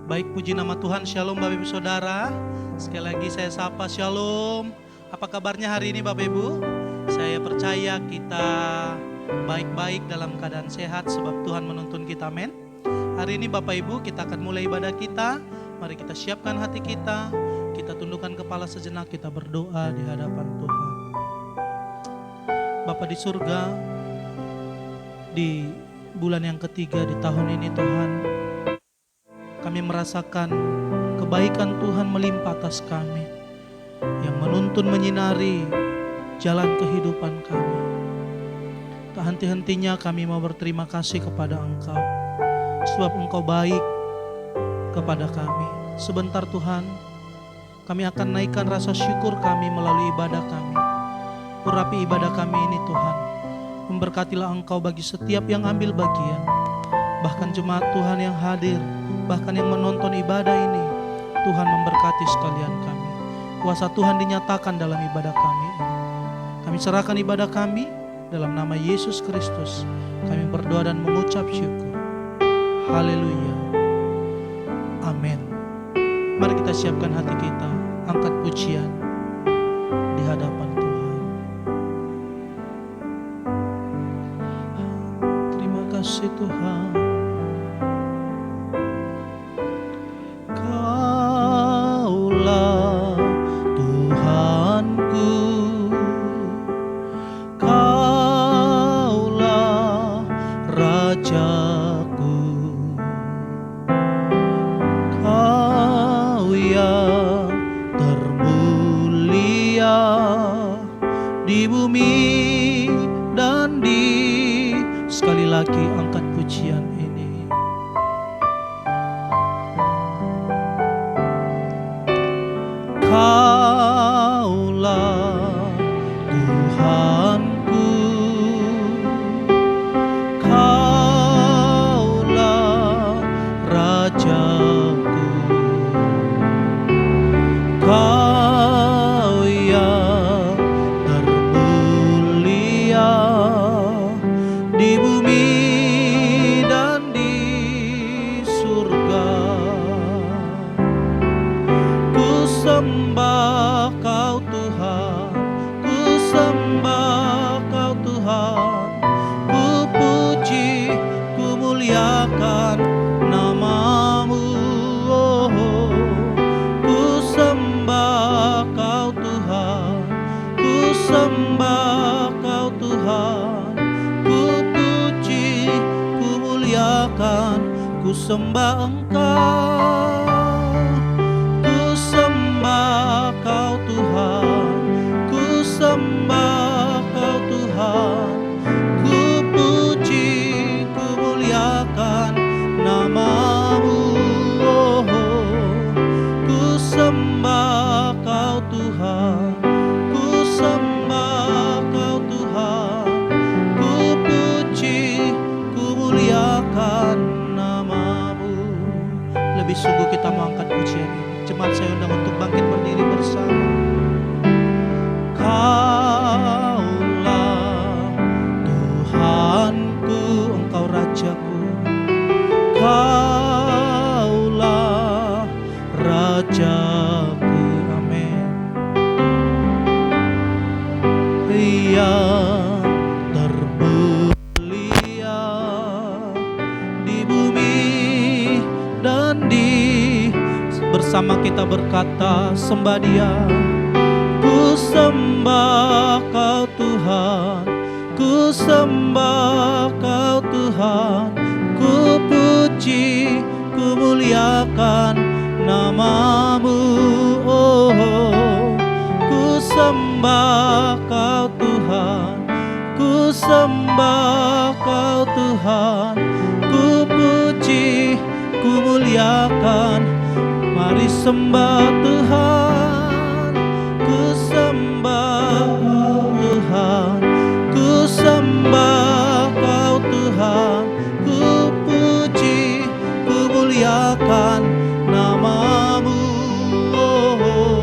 Baik, puji nama Tuhan. Shalom Bapak Ibu Saudara. Sekali lagi saya sapa shalom. Apa kabarnya hari ini Bapak Ibu? Saya percaya kita baik-baik dalam keadaan sehat sebab Tuhan menuntun kita, amin. Hari ini Bapak Ibu kita akan mulai ibadah kita. Mari kita siapkan hati kita. Kita tundukkan kepala sejenak, kita berdoa di hadapan Tuhan. Bapa di surga, di bulan yang ketiga di tahun ini Tuhan, kami merasakan kebaikan Tuhan melimpah atas kami, yang menuntun menyinari jalan kehidupan kami. Tak henti-hentinya kami mau berterima kasih kepada Engkau, sebab Engkau baik kepada kami. Sebentar Tuhan, kami akan naikkan rasa syukur kami melalui ibadah kami. Urapi ibadah kami ini Tuhan. Memberkatilah Engkau bagi setiap yang ambil bagian, bahkan jemaat Tuhan yang hadir, bahkan yang menonton ibadah ini. Tuhan memberkati sekalian kami. Kuasa Tuhan dinyatakan dalam ibadah kami. Kami serahkan ibadah kami dalam nama Yesus Kristus. Kami berdoa dan mengucap syukur. Haleluya. Amin. Mari kita siapkan hati kita, angkat pujian di hadapan Tuhan. Terima kasih Tuhan. Kaulah Tuhanku, Kaulah Rajaku, Kau yang termulia di bumi dan di. Sekali lagi angkat pujian ini. Kaulah Tuhanku, Kaulah Rajaku, Kau yang termulia di bumi dan di surga. Ku sembah Kau Tuhan, ku sembah Kau Tuhan, ku puji, ku muliakan nama-Mu. Oh, ku sembah Kau Tuhan, ku sembah Kau Tuhan, ku puji, ku muliakan, ku sembah Engkau. Ku sembah Kau Tuhan, ku sembah Kau Tuhan, ku puji, ku muliakan nama-Mu. Oh, ku sembah Kau Tuhan, ku sembah Kau Tuhan, ku puji, ku muliakan nama-Mu. Lebih sungguh kita mau angkat pujian ini. Jemaat saya undang untuk bangkit berdiri bersama. Kaulah Tuhanku, Engkau Rajaku, Kaulah Rajaku. Amin. Yang termulia di bumi dan di. Bersama kita berkata, sembah Dia. Ku sembah Kau Tuhan, ku sembah Kau Tuhan, ku puji, ku muliakan nama-Mu. Oh, ku sembah Kau Tuhan, ku sembah Kau Tuhan, ku puji, ku muliakan. Mari sembah Tuhan, ku sembah Tuhan, ku sembah Kau Tuhan, ku puji, ku muliakan nama-Mu. Oh,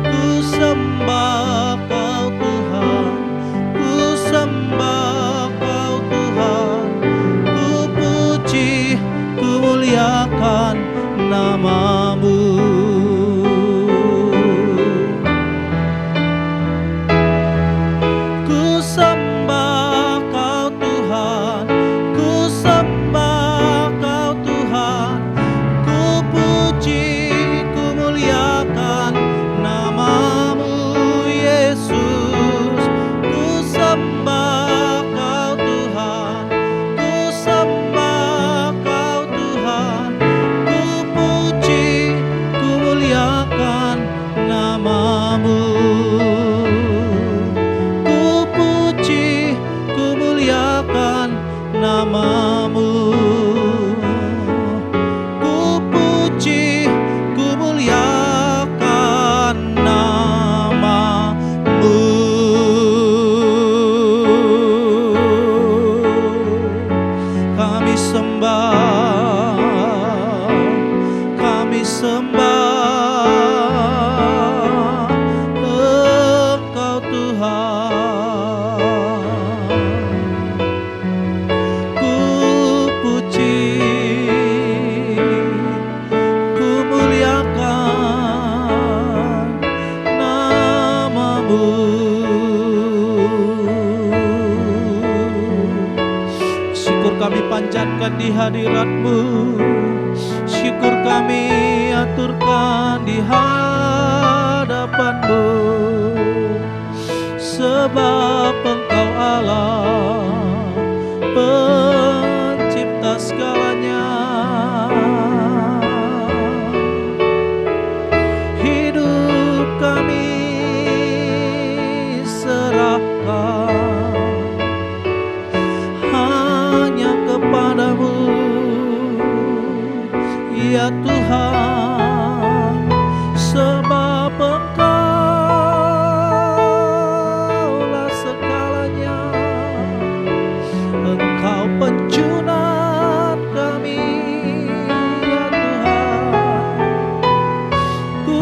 ku sembah Kau Tuhan, ku sembah Kau Tuhan, muliakan namamu. Ku puji, ku muliakan namamu. Kami sembah, kami sembah Engkau Tuhan. Ku puji, ku muliakan namamu. Syukur kami panjatkan di hadirat-Mu, syukur kami aturkan di hadapan-Mu, sebab Engkau Allah pencipta segalanya. Hidup kami serahkan hanya kepadamu, ya Tuhan, sebab Engkaulah segalanya. Engkau penjunan kami, ya Tuhan. Ku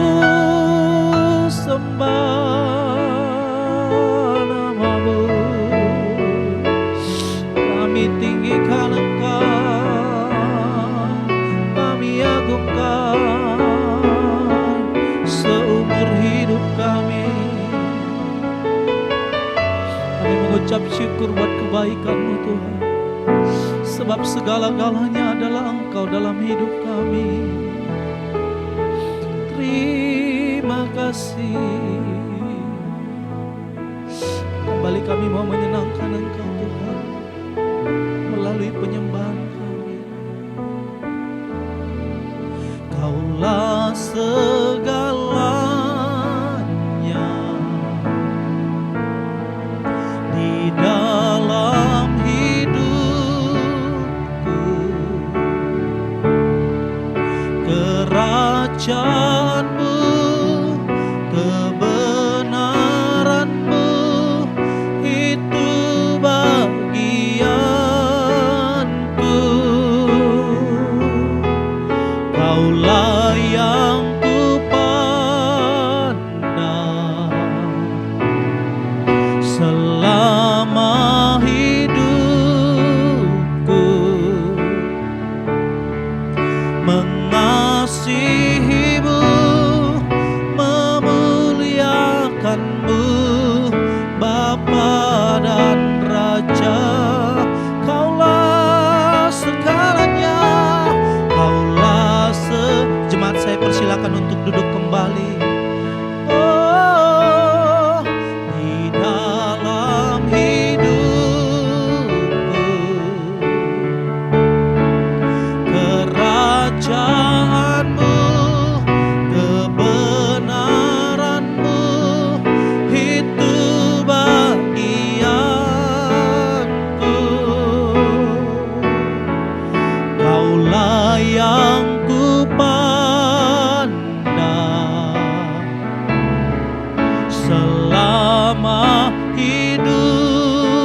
sembah namamu, kami tinggikan Engkau, kami agungkan seumur hidup kami. Kami mengucap syukur buat kebaikan-Mu Tuhan, sebab segala-galanya adalah Engkau dalam hidup kami. Terima kasih. Kembali kami mau menyenangkan Engkau Tuhan melalui penyembahan kami. Kaulah segalanya di dalam hidupku. Kerajaan-Mu, kebenaran-Mu, itu bagianku. Kaulah yang ku pandang selama hidupku, mengasihi-Mu, memuliakan-Mu, Bapa dan Raja. Kaulah segalanya, Kaulah Jemaat saya persilakan untuk duduk kembali. Oh, di dalam hidupku, kerajaan-Mu, kebenaran-Mu, itu bagianku. Kaulah yang ku pandang selama hidupku,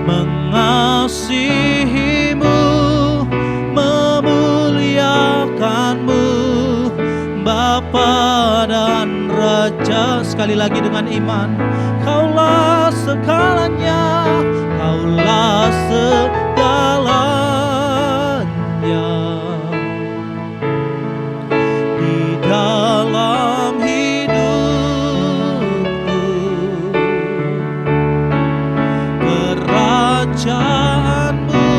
mengasihi-Mu, memuliakan-Mu, Bapa dan Raja. Sekali lagi dengan iman. Kaulah segalanya, Kaulah segalanya di dalam hidupku. Kerajaan-Mu,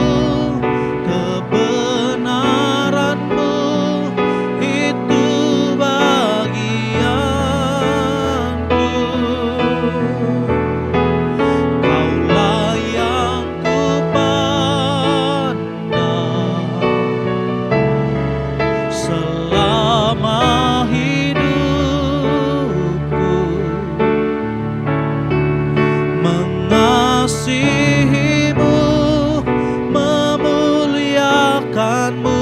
kebenaran-Mu, itu bagianku. mengasihimu, memuliakanmu,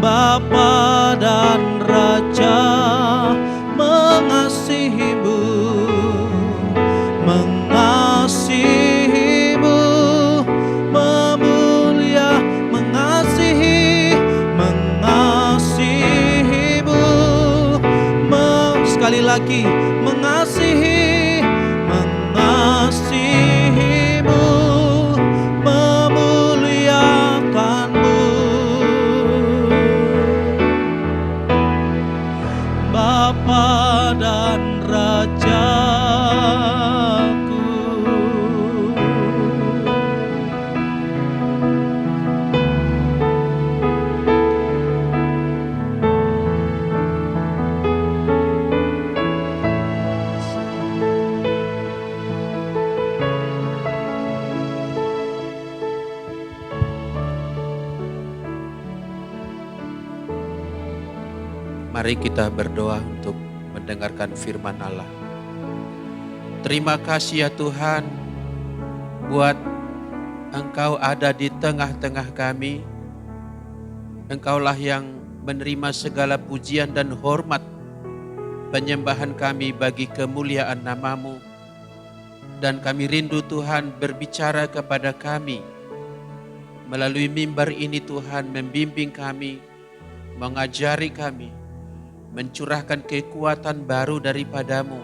Bapa dan Raja, mengasihimu, mengasihimu, mengasihimu, sekali lagi, mengasihi, mengasihimu, memuliakanmu, Bapa dan Rajaku. Mari kita berdoa untuk mendengarkan firman Allah. Terima kasih ya Tuhan, buat Engkau ada di tengah-tengah kami. Engkaulah yang menerima segala pujian dan hormat penyembahan kami bagi kemuliaan nama-Mu. Dan kami rindu Tuhan berbicara kepada kami. Melalui mimbar ini Tuhan membimbing kami, mengajari kami, mencurahkan kekuatan baru daripada-Mu,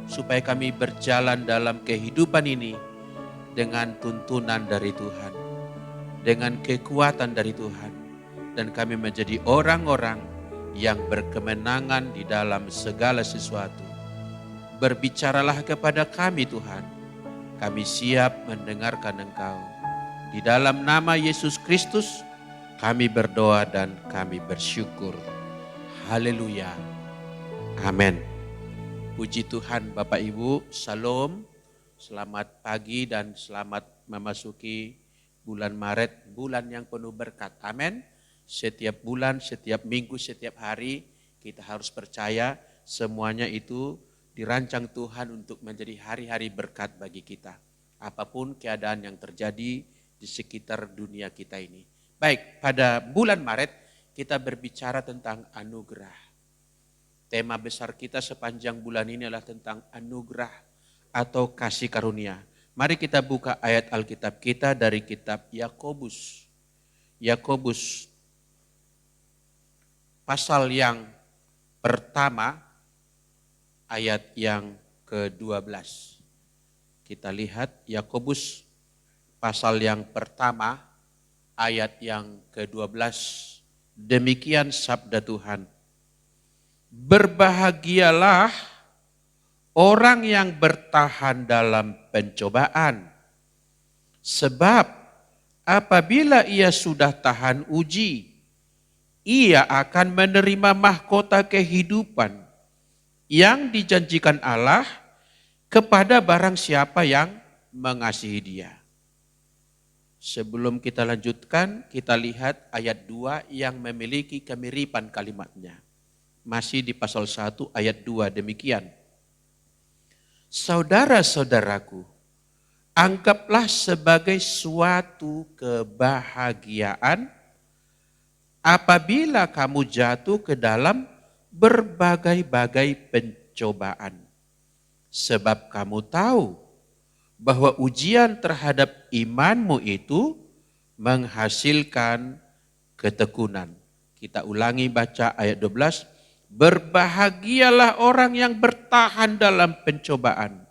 supaya kami berjalan dalam kehidupan ini dengan tuntunan dari Tuhan, dengan kekuatan dari Tuhan, dan kami menjadi orang-orang yang berkemenangan di dalam segala sesuatu. Berbicaralah kepada kami Tuhan, kami siap mendengarkan Engkau. Di dalam nama Yesus Kristus kami berdoa dan kami bersyukur. Haleluya. Amin. Puji Tuhan Bapak Ibu, Shalom. Selamat pagi dan selamat memasuki bulan Maret, bulan yang penuh berkat. Amin. Setiap bulan, setiap minggu, setiap hari kita harus percaya semuanya itu dirancang Tuhan untuk menjadi hari-hari berkat bagi kita. Apapun keadaan yang terjadi di sekitar dunia kita ini. Baik, pada bulan Maret kita berbicara tentang anugerah. Tema besar kita sepanjang bulan ini adalah tentang anugerah atau kasih karunia. Mari kita buka ayat Alkitab kita dari kitab Yakobus. Yakobus pasal yang pertama ayat yang ke-12. Kita lihat Yakobus pasal yang pertama ayat yang ke-12. Demikian sabda Tuhan. Berbahagialah orang yang bertahan dalam pencobaan. Sebab apabila ia sudah tahan uji, ia akan menerima mahkota kehidupan yang dijanjikan Allah kepada barang siapa yang mengasihi Dia. Sebelum kita lanjutkan, kita lihat ayat 2 yang memiliki kemiripan kalimatnya. Masih di pasal 1 ayat 2 demikian. Saudara-saudaraku, anggaplah sebagai suatu kebahagiaan apabila kamu jatuh ke dalam berbagai-bagai pencobaan. Sebab kamu tahu bahwa ujian terhadap imanmu itu menghasilkan ketekunan. Kita ulangi baca ayat 12. Berbahagialah orang yang bertahan dalam pencobaan.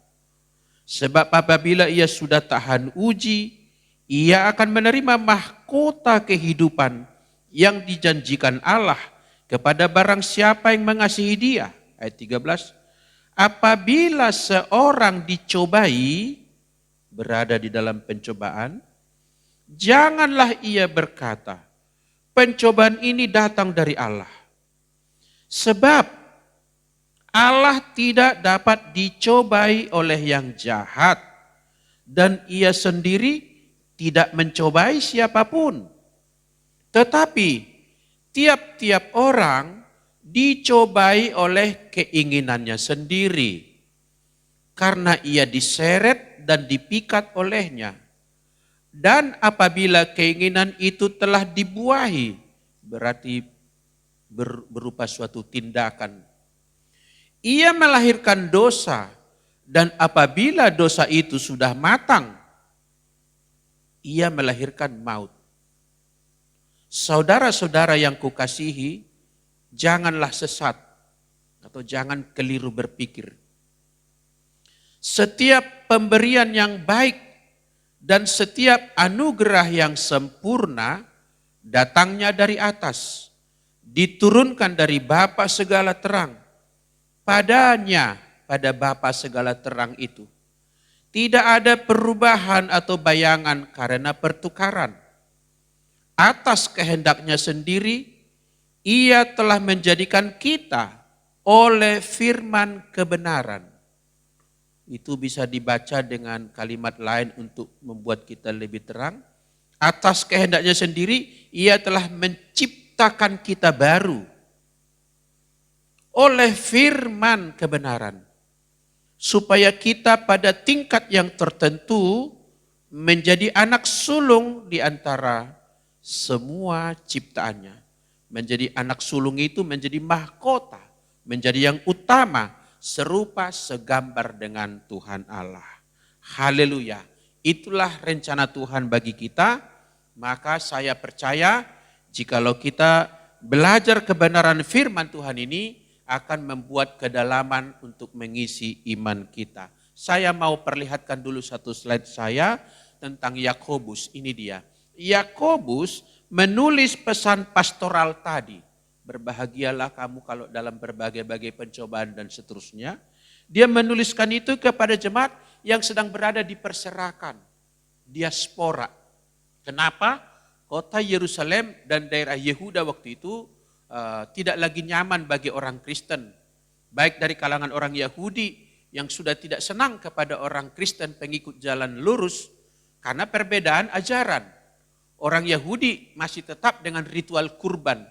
Sebab apabila ia sudah tahan uji, ia akan menerima mahkota kehidupan yang dijanjikan Allah kepada barang siapa yang mengasihi Dia. Ayat 13. Apabila seorang dicobai, berada di dalam pencobaan, janganlah ia berkata, pencobaan ini datang dari Allah. Sebab Allah tidak dapat dicobai oleh yang jahat, dan ia sendiri tidak mencobai siapapun. Tetapi tiap-tiap orang dicobai oleh keinginannya sendiri. karena ia diseret dan dipikat olehnya. Dan apabila keinginan itu telah dibuahi, berarti berupa suatu tindakan, ia melahirkan dosa, dan apabila dosa itu sudah matang, ia melahirkan maut. Saudara-saudara yang kukasihi, janganlah sesat atau jangan keliru berpikir. Setiap pemberian yang baik dan setiap anugerah yang sempurna datangnya dari atas, diturunkan dari Bapa segala terang. Padanya, pada Bapa segala terang itu, tidak ada perubahan atau bayangan karena pertukaran. Atas kehendaknya sendiri, ia telah menjadikan kita oleh firman kebenaran. Itu bisa dibaca dengan kalimat lain untuk membuat kita lebih terang. Atas kehendaknya sendiri, ia telah menciptakan kita baru oleh firman kebenaran, supaya kita pada tingkat yang tertentu menjadi anak sulung di antara semua ciptaannya. Menjadi anak sulung itu menjadi mahkota, menjadi yang utama, serupa segambar dengan Tuhan Allah. Haleluya. Itulah rencana Tuhan bagi kita. Maka saya percaya jikalau kita belajar kebenaran firman Tuhan ini akan membuat kedalaman untuk mengisi iman kita. Saya mau perlihatkan dulu satu slide saya tentang Yakobus. Ini dia. Yakobus menulis pesan pastoral tadi. Berbahagialah kamu kalau dalam berbagai-bagai pencobaan dan seterusnya. Dia menuliskan itu kepada jemaat yang sedang berada di perserakan, diaspora. Kenapa? Kota Yerusalem dan daerah Yehuda waktu itu tidak lagi nyaman bagi orang Kristen. Baik dari kalangan orang Yahudi yang sudah tidak senang kepada orang Kristen pengikut jalan lurus karena perbedaan ajaran. Orang Yahudi masih tetap dengan ritual kurban.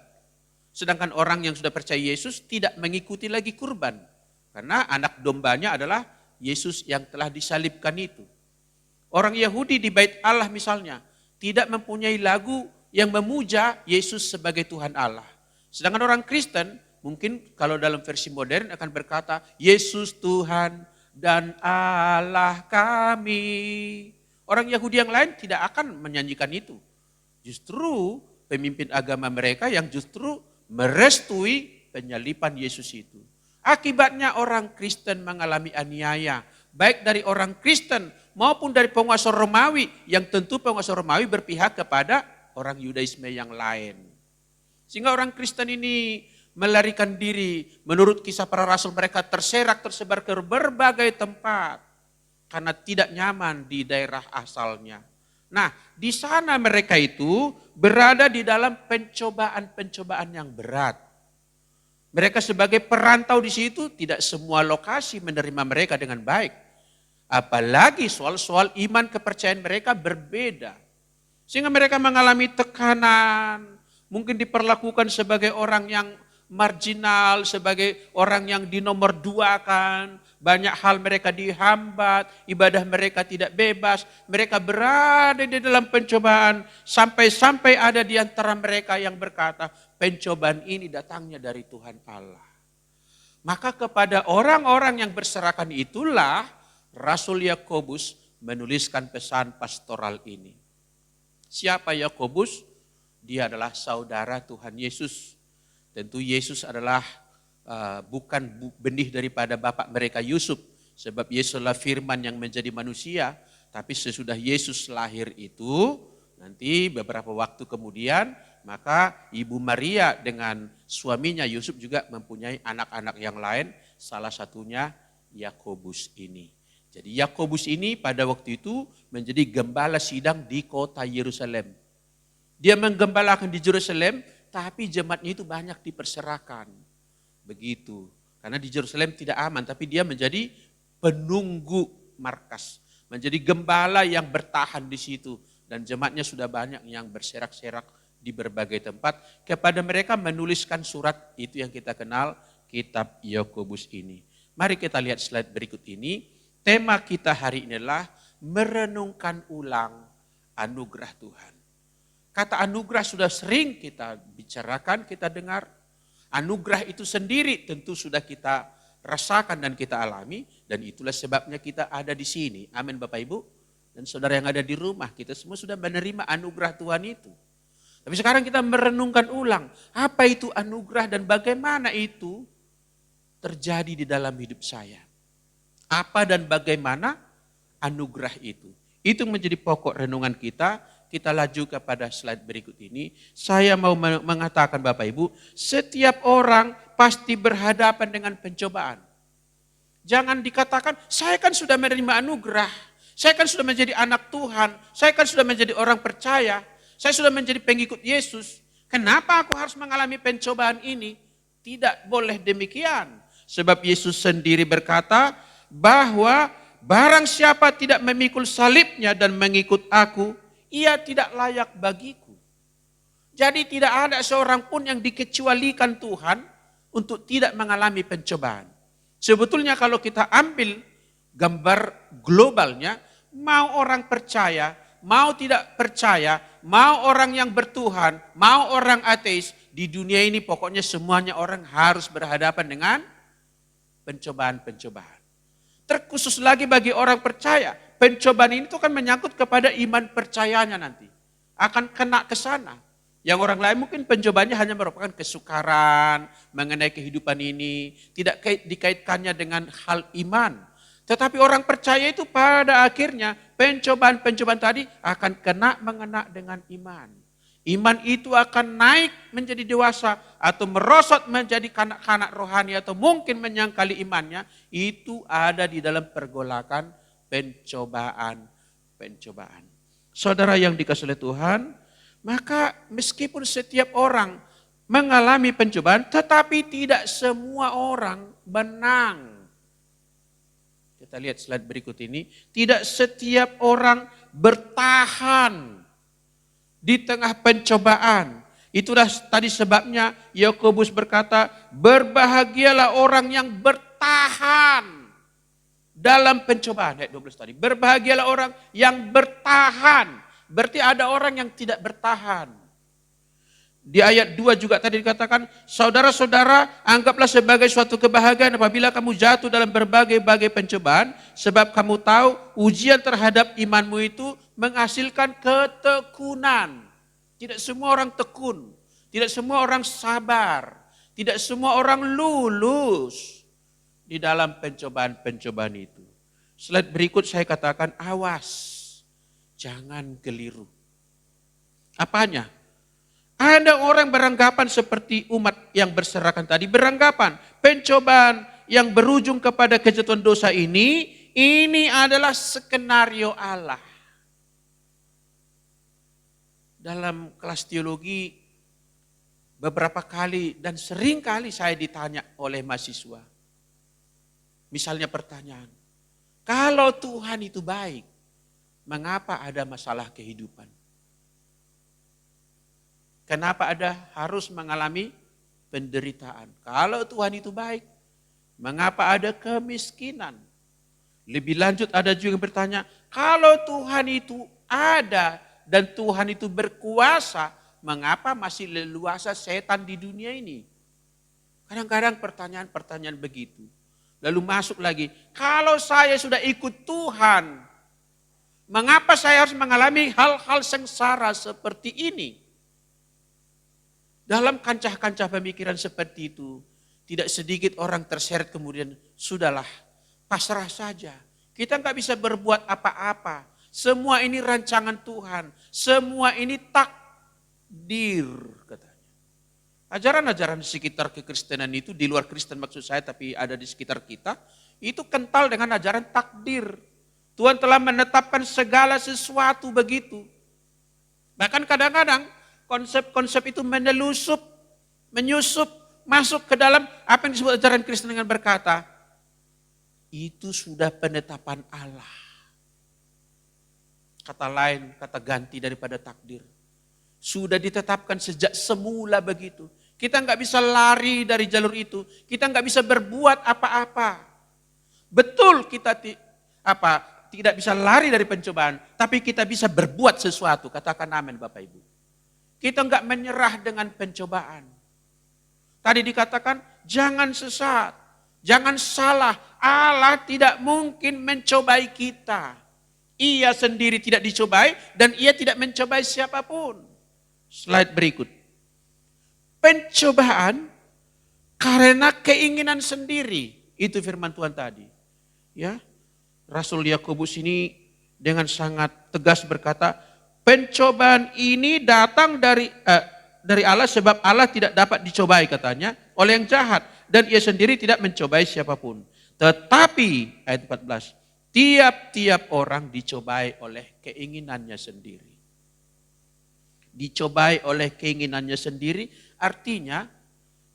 Sedangkan orang yang sudah percaya Yesus tidak mengikuti lagi kurban. Karena anak dombanya adalah Yesus yang telah disalibkan itu. Orang Yahudi di Bait Allah misalnya tidak mempunyai lagu yang memuja Yesus sebagai Tuhan Allah. Sedangkan orang Kristen mungkin kalau dalam versi modern akan berkata, Yesus Tuhan dan Allah kami. Orang Yahudi yang lain tidak akan menyanyikan itu. Justru pemimpin agama mereka yang justru merestui penyaliban Yesus itu. Akibatnya orang Kristen mengalami aniaya. Baik dari orang Kristen maupun dari penguasa Romawi. Yang tentu penguasa Romawi berpihak kepada orang Yudaisme yang lain. Sehingga orang Kristen ini melarikan diri. Menurut kisah para rasul mereka terserak tersebar ke berbagai tempat. Karena tidak nyaman di daerah asalnya. Nah, di sana mereka itu berada di dalam pencobaan-pencobaan yang berat. Mereka sebagai perantau di situ tidak semua lokasi menerima mereka dengan baik. Apalagi soal-soal iman kepercayaan mereka berbeda. Sehingga mereka mengalami tekanan, mungkin diperlakukan sebagai orang yang marginal, sebagai orang yang dinomorduakan, banyak hal mereka dihambat, ibadah mereka tidak bebas, mereka berada di dalam pencobaan, sampai-sampai ada di antara mereka yang berkata, pencobaan ini datangnya dari Tuhan Allah. Maka kepada orang-orang yang berserakan itulah Rasul Yakobus menuliskan pesan pastoral ini. Siapa Yakobus? Dia adalah saudara Tuhan Yesus. Tentu Yesus adalah bukan benih daripada bapak mereka Yusuf. Sebab Yesus adalah firman yang menjadi manusia. Tapi sesudah Yesus lahir itu, nanti beberapa waktu kemudian, maka Ibu Maria dengan suaminya Yusuf juga mempunyai anak-anak yang lain. Salah satunya Yakobus ini. Jadi Yakobus ini pada waktu itu menjadi gembala sidang di kota Yerusalem. Dia menggembalakan di Yerusalem, tapi jemaatnya itu banyak diperserakan. Begitu. Karena di Yerusalem tidak aman, tapi dia menjadi penunggu markas. Menjadi gembala yang bertahan di situ. Dan jemaatnya sudah banyak yang berserak-serak di berbagai tempat. Kepada mereka menuliskan surat itu yang kita kenal, kitab Yakobus ini. Mari kita lihat slide berikut ini. tema kita hari ini adalah merenungkan ulang anugerah Tuhan. Kata anugerah sudah sering kita bicarakan, kita dengar. Anugerah itu sendiri tentu sudah kita rasakan dan kita alami. Dan itulah sebabnya kita ada di sini. Amin Bapak Ibu. Dan saudara yang ada di rumah, kita semua sudah menerima anugerah Tuhan itu. Tapi sekarang kita merenungkan ulang. Apa itu anugerah dan bagaimana itu terjadi di dalam hidup saya. Apa dan bagaimana anugerah itu. Itu menjadi pokok renungan kita. Kita laju kepada slide berikut ini. Saya mau mengatakan Bapak Ibu, setiap orang pasti berhadapan dengan pencobaan. Jangan dikatakan, saya kan sudah menerima anugerah. Saya kan sudah menjadi anak Tuhan. Saya kan sudah menjadi orang percaya. Saya sudah menjadi pengikut Yesus. Kenapa aku harus mengalami pencobaan ini? Tidak boleh demikian. Sebab Yesus sendiri berkata bahwa barang siapa tidak memikul salibnya dan mengikut aku, ia tidak layak bagiku. Jadi tidak ada seorang pun yang dikecualikan Tuhan untuk tidak mengalami pencobaan. Sebetulnya kalau kita ambil gambar globalnya, mau orang percaya, mau tidak percaya, mau orang yang bertuhan, mau orang ateis, di dunia ini pokoknya semuanya orang harus berhadapan dengan pencobaan-pencobaan. Terkhusus lagi bagi orang percaya, pencobaan ini tuh kan menyangkut kepada iman percayanya nanti. Akan kena ke sana. Yang orang lain mungkin pencobaannya hanya merupakan kesukaran mengenai kehidupan ini. Tidak dikaitkannya dengan hal iman. Tetapi orang percaya itu pada akhirnya pencobaan-pencobaan tadi akan mengena dengan iman. Iman itu akan naik menjadi dewasa atau merosot menjadi kanak-kanak rohani atau mungkin menyangkali imannya. Itu ada di dalam pergolakan pencobaan. Saudara yang dikasihi oleh Tuhan, maka meskipun setiap orang mengalami pencobaan, tetapi tidak semua orang menang. Kita lihat slide berikut ini. Tidak setiap orang bertahan di tengah pencobaan. Itulah tadi sebabnya Yakobus berkata, berbahagialah orang yang bertahan dalam pencobaan. Ayat 12 tadi, berbahagialah orang yang bertahan. Berarti ada orang yang tidak bertahan. Di ayat 2 juga tadi dikatakan, saudara-saudara anggaplah sebagai suatu kebahagiaan apabila kamu jatuh dalam berbagai-bagai pencobaan. Sebab kamu tahu ujian terhadap imanmu itu menghasilkan ketekunan. Tidak semua orang tekun, tidak semua orang sabar, tidak semua orang lulus di dalam pencobaan-pencobaan itu. Slide berikut saya katakan, awas, jangan keliru. Apanya? Ada orang beranggapan seperti umat yang berserakan tadi, beranggapan pencobaan yang berujung kepada kejatuhan dosa ini adalah skenario Allah. Dalam kelas teologi beberapa kali dan sering kali saya ditanya oleh mahasiswa. Misalnya pertanyaan, kalau Tuhan itu baik, mengapa ada masalah kehidupan? Kenapa ada harus mengalami penderitaan? Kalau Tuhan itu baik, mengapa ada kemiskinan? Lebih lanjut ada juga yang bertanya, kalau Tuhan itu ada dan Tuhan itu berkuasa, mengapa masih leluasa setan di dunia ini? Kadang-kadang pertanyaan-pertanyaan begitu. Lalu masuk lagi, kalau saya sudah ikut Tuhan, mengapa saya harus mengalami hal-hal sengsara seperti ini? Dalam kancah-kancah pemikiran seperti itu, tidak sedikit orang terseret kemudian, sudahlah, pasrah saja. Kita nggak bisa berbuat apa-apa. Semua ini rancangan Tuhan. Semua ini takdir, katanya. Ajaran-ajaran sekitar kekristenan itu, di luar Kristen maksud saya, tapi ada di sekitar kita, itu kental dengan ajaran takdir. Tuhan telah menetapkan segala sesuatu begitu. Bahkan kadang-kadang, konsep-konsep itu menyusup, masuk ke dalam apa yang disebut ajaran Kristen dengan berkata, itu sudah penetapan Allah. Kata lain, kata ganti daripada takdir. Sudah ditetapkan sejak semula begitu. Kita nggak bisa lari dari jalur itu. Kita nggak bisa berbuat apa-apa. Betul kita tidak bisa lari dari pencobaan, tapi kita bisa berbuat sesuatu. Katakan amin Bapak Ibu. Kita enggak menyerah dengan pencobaan. Tadi dikatakan jangan sesat, jangan salah. Allah tidak mungkin mencobai kita. Ia sendiri tidak dicobai dan ia tidak mencobai siapapun. Slide berikut. Pencobaan karena keinginan sendiri. Itu firman Tuhan tadi. Ya, Rasul Yakobus ini dengan sangat tegas berkata, pencobaan ini datang dari Allah sebab Allah tidak dapat dicobai katanya oleh yang jahat. Dan ia sendiri tidak mencobai siapapun. Tetapi, ayat 14, tiap-tiap orang dicobai oleh keinginannya sendiri. Dicobai oleh keinginannya sendiri artinya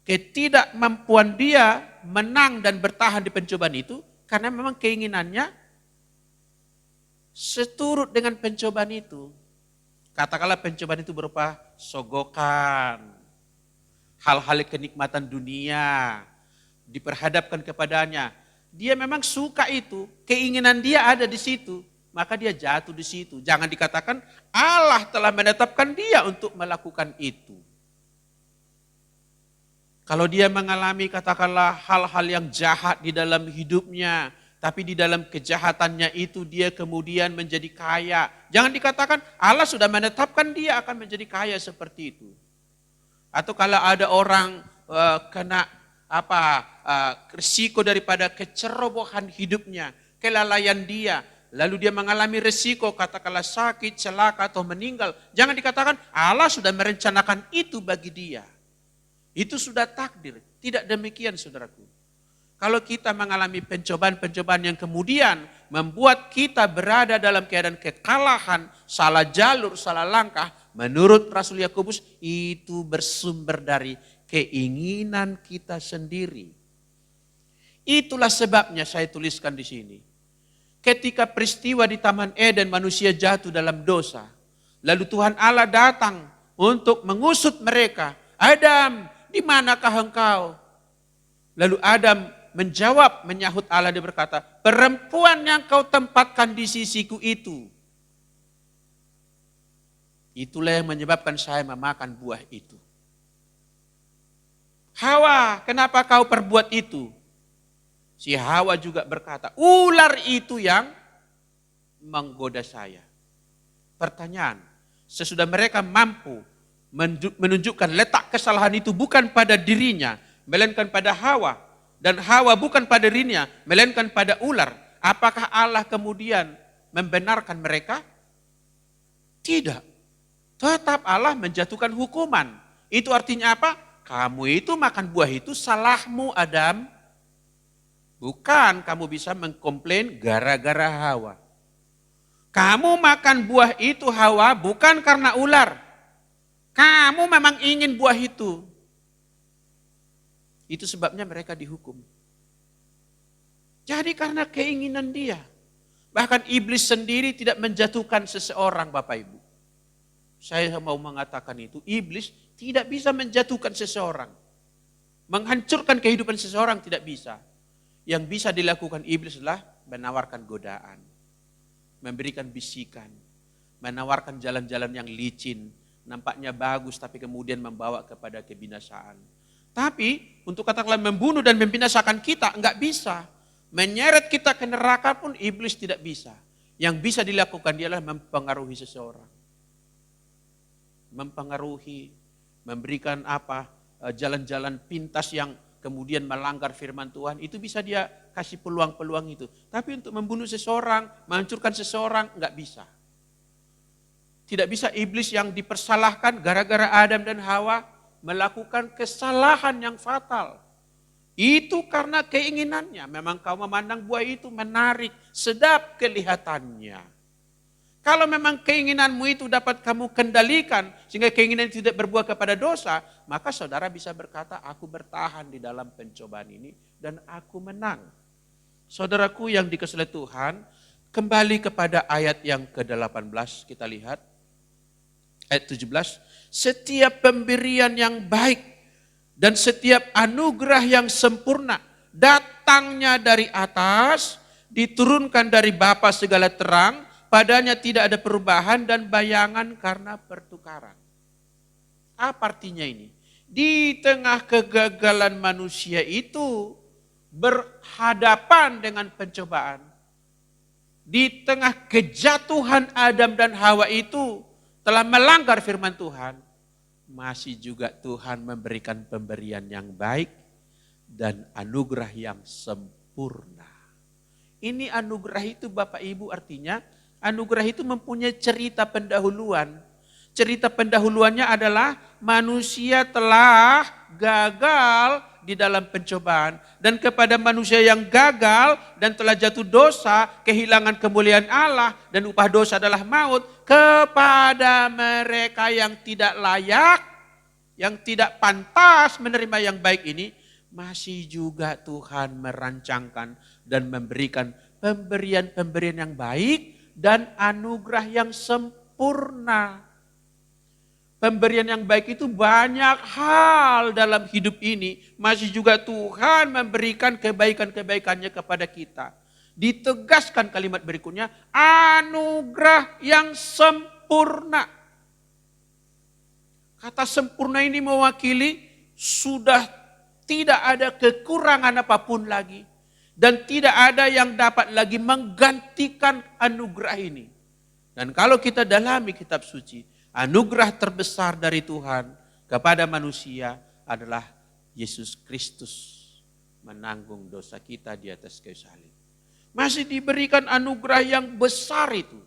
ketidakmampuan dia menang dan bertahan di pencobaan itu karena memang keinginannya seturut dengan pencobaan itu. Katakanlah pencobaan itu berupa sogokan, hal-hal kenikmatan dunia, diperhadapkan kepadanya. Dia memang suka itu, keinginan dia ada di situ, maka dia jatuh di situ. Jangan dikatakan Allah telah menetapkan dia untuk melakukan itu. Kalau dia mengalami katakanlah hal-hal yang jahat di dalam hidupnya, tapi di dalam kejahatannya itu dia kemudian menjadi kaya. Jangan dikatakan Allah sudah menetapkan dia akan menjadi kaya seperti itu. Atau kalau ada orang kena risiko daripada kecerobohan hidupnya, kelalaian dia, lalu dia mengalami risiko katakanlah sakit, celaka atau meninggal. Jangan dikatakan Allah sudah merencanakan itu bagi dia. Itu sudah takdir. Tidak demikian saudaraku. Kalau kita mengalami pencobaan-pencobaan yang kemudian membuat kita berada dalam keadaan kekalahan, salah jalur, salah langkah, menurut Rasul Yakobus itu bersumber dari keinginan kita sendiri. Itulah sebabnya saya tuliskan di sini. Ketika peristiwa di Taman Eden manusia jatuh dalam dosa, lalu Tuhan Allah datang untuk mengusut mereka. Adam, di manakah engkau? Lalu Adam menjawab, menyahut Allah, dia berkata, perempuan yang kau tempatkan di sisiku itu. Itulah yang menyebabkan saya memakan buah itu. Hawa, kenapa kau perbuat itu? Si Hawa juga berkata, ular itu yang menggoda saya. Pertanyaan, sesudah mereka mampu menunjukkan letak kesalahan itu bukan pada dirinya, melainkan pada Hawa. Dan Hawa bukan pada dirinya, melainkan pada ular. Apakah Allah kemudian membenarkan mereka? Tidak. Tetap Allah menjatuhkan hukuman. Itu artinya apa? Kamu itu makan buah itu salahmu Adam. Bukan kamu bisa mengkomplain gara-gara Hawa. Kamu makan buah itu Hawa bukan karena ular. Kamu memang ingin buah itu. Itu sebabnya mereka dihukum. Jadi karena keinginan dia. Bahkan iblis sendiri tidak menjatuhkan seseorang Bapak Ibu. Saya mau mengatakan itu, iblis tidak bisa menjatuhkan seseorang. Menghancurkan kehidupan seseorang tidak bisa. Yang bisa dilakukan iblis adalah menawarkan godaan. Memberikan bisikan. Menawarkan jalan-jalan yang licin. Nampaknya bagus tapi kemudian membawa kepada kebinasaan. Tapi untuk katakanlah membunuh dan membinasakan kita enggak bisa. Menyeret kita ke neraka pun iblis tidak bisa. Yang bisa dilakukan dia adalah mempengaruhi seseorang. Mempengaruhi, memberikan jalan-jalan pintas yang kemudian melanggar firman Tuhan. Itu bisa dia kasih peluang-peluang itu. Tapi untuk membunuh seseorang, menghancurkan seseorang enggak bisa. Tidak bisa iblis yang dipersalahkan gara-gara Adam dan Hawa melakukan kesalahan yang fatal. Itu karena keinginannya. Memang kau memandang buah itu menarik, sedap kelihatannya. Kalau memang keinginanmu itu dapat kamu kendalikan sehingga keinginan itu tidak berbuah kepada dosa, maka saudara bisa berkata, aku bertahan di dalam pencobaan ini dan aku menang. Saudaraku yang dikasihi Tuhan, kembali kepada ayat yang ke-18 kita lihat. Ayat 17, setiap pemberian yang baik dan setiap anugerah yang sempurna datangnya dari atas diturunkan dari Bapa segala terang, padanya tidak ada perubahan dan bayangan karena pertukaran. Apa artinya ini? Di tengah kegagalan manusia itu berhadapan dengan pencobaan. Di tengah kejatuhan Adam dan Hawa itu telah melanggar firman Tuhan. Masih juga Tuhan memberikan pemberian yang baik dan anugerah yang sempurna. Ini anugerah itu Bapak Ibu artinya anugerah itu mempunyai cerita pendahuluan. Cerita pendahuluannya adalah manusia telah gagal di dalam pencobaan. Dan kepada manusia yang gagal dan telah jatuh dosa, kehilangan kemuliaan Allah dan upah dosa adalah maut. Kepada mereka yang tidak layak, yang tidak pantas menerima yang baik ini, masih juga Tuhan merancangkan dan memberikan pemberian-pemberian yang baik dan anugerah yang sempurna. Pemberian yang baik itu banyak hal dalam hidup ini. Masih juga Tuhan memberikan kebaikan-kebaikannya kepada kita. Ditegaskan kalimat berikutnya, anugerah yang sempurna. Kata sempurna ini mewakili sudah tidak ada kekurangan apapun lagi. Dan tidak ada yang dapat lagi menggantikan anugerah ini. Dan kalau kita dalami kitab suci, anugerah terbesar dari Tuhan kepada manusia adalah Yesus Kristus menanggung dosa kita di atas kayu salib. Masih diberikan anugerah yang besar itu.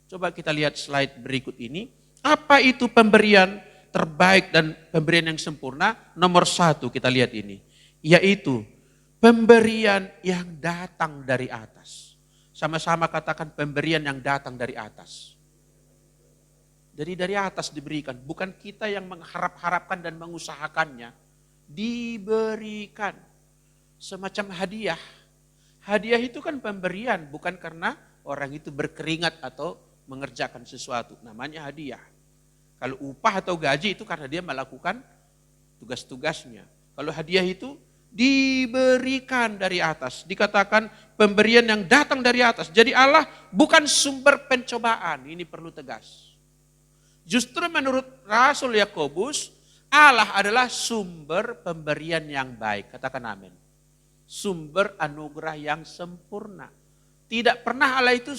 Coba kita lihat slide berikut ini. Apa itu pemberian terbaik dan pemberian yang sempurna? Nomor 1 kita lihat ini. Yaitu pemberian yang datang dari atas. Sama-sama katakan pemberian yang datang dari atas. Jadi dari atas diberikan, bukan kita yang mengharap-harapkan dan mengusahakannya. Diberikan semacam hadiah. Hadiah itu kan pemberian, bukan karena orang itu berkeringat atau mengerjakan sesuatu. Namanya hadiah. Kalau upah atau gaji itu karena dia melakukan tugas-tugasnya. Kalau hadiah itu diberikan dari atas. Dikatakan pemberian yang datang dari atas. Jadi Allah bukan sumber pencobaan, ini perlu tegas. Justru menurut Rasul Yakobus, Allah adalah sumber pemberian yang baik. Katakan amin. Sumber anugerah yang sempurna. Tidak pernah Allah itu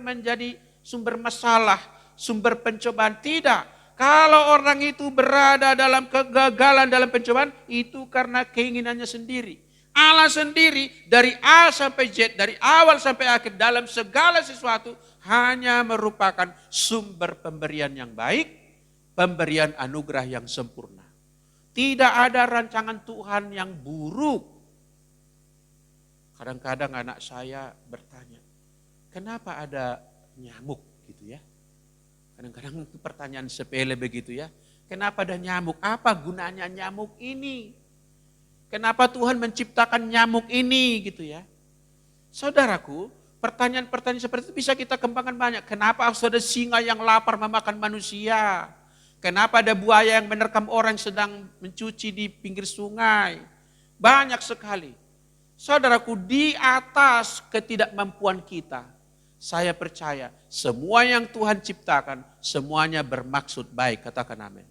menjadi sumber masalah, sumber pencobaan. Tidak. Kalau orang itu berada dalam kegagalan dalam pencobaan, itu karena keinginannya sendiri. Allah sendiri dari A sampai Z, dari awal sampai akhir dalam segala sesuatu hanya merupakan sumber pemberian yang baik, pemberian anugerah yang sempurna. Tidak ada rancangan Tuhan yang buruk. Kadang-kadang anak saya bertanya, kenapa ada nyamuk gitu ya? Kadang-kadang itu pertanyaan sepele begitu ya. Kenapa ada nyamuk? Apa gunanya nyamuk ini? Kenapa Tuhan menciptakan nyamuk ini gitu ya? Saudaraku, pertanyaan-pertanyaan seperti itu bisa kita kembangkan banyak. Kenapa harus ada singa yang lapar memakan manusia? Kenapa ada buaya yang menerkam orang sedang mencuci di pinggir sungai? Banyak sekali. Saudaraku, di atas ketidakmampuan kita, saya percaya semua yang Tuhan ciptakan, semuanya bermaksud baik. Katakan amin.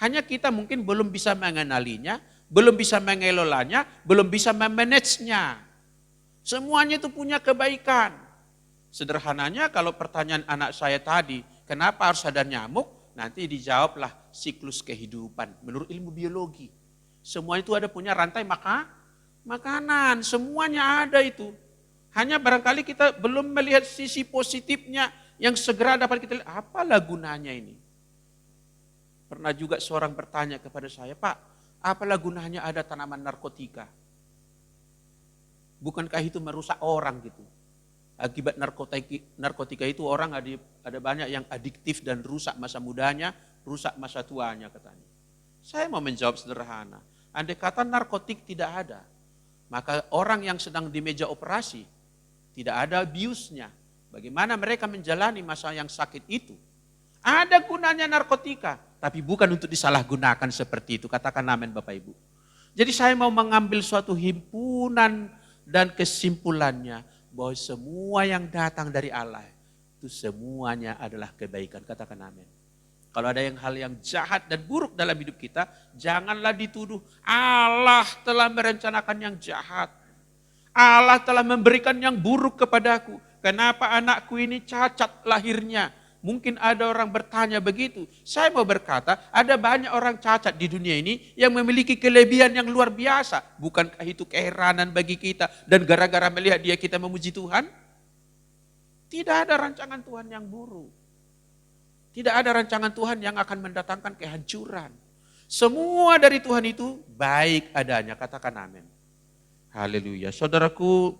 Hanya kita mungkin belum bisa mengenalinya, belum bisa mengelolanya, belum bisa memanagenya. Semuanya itu punya kebaikan. Sederhananya kalau pertanyaan anak saya tadi, kenapa harus ada nyamuk? Nanti dijawablah siklus kehidupan menurut ilmu biologi. Semua itu ada punya rantai makanan, semuanya ada itu. Hanya barangkali kita belum melihat sisi positifnya yang segera dapat kita lihat. Apalah gunanya ini? Pernah juga seorang bertanya kepada saya, Pak, apalah gunanya ada tanaman narkotika? Bukankah itu merusak orang gitu? Akibat narkotika itu orang ada banyak yang adiktif dan rusak masa mudanya, rusak masa tuanya katanya. Saya mau menjawab sederhana. Andai kata narkotik tidak ada, maka orang yang sedang di meja operasi tidak ada abuse-nya. Bagaimana mereka menjalani masa yang sakit itu? Ada gunanya narkotika, tapi bukan untuk disalahgunakan seperti itu. Katakan amin Bapak Ibu. Jadi saya mau mengambil suatu himpunan dan kesimpulannya bahwa semua yang datang dari Allah itu semuanya adalah kebaikan. Katakan amin. Kalau ada hal yang jahat dan buruk dalam hidup kita, janganlah dituduh Allah telah merencanakan yang jahat. Allah telah memberikan yang buruk kepadaku. Kenapa anakku ini cacat lahirnya? Mungkin ada orang bertanya begitu. Saya mau berkata, ada banyak orang cacat di dunia ini yang memiliki kelebihan yang luar biasa. Bukankah itu keheranan bagi kita? Dan gara-gara melihat dia kita memuji Tuhan? Tidak ada rancangan Tuhan yang buruk. Tidak ada rancangan Tuhan yang akan mendatangkan kehancuran. Semua dari Tuhan itu baik adanya. Katakan amin. Haleluya. Saudaraku,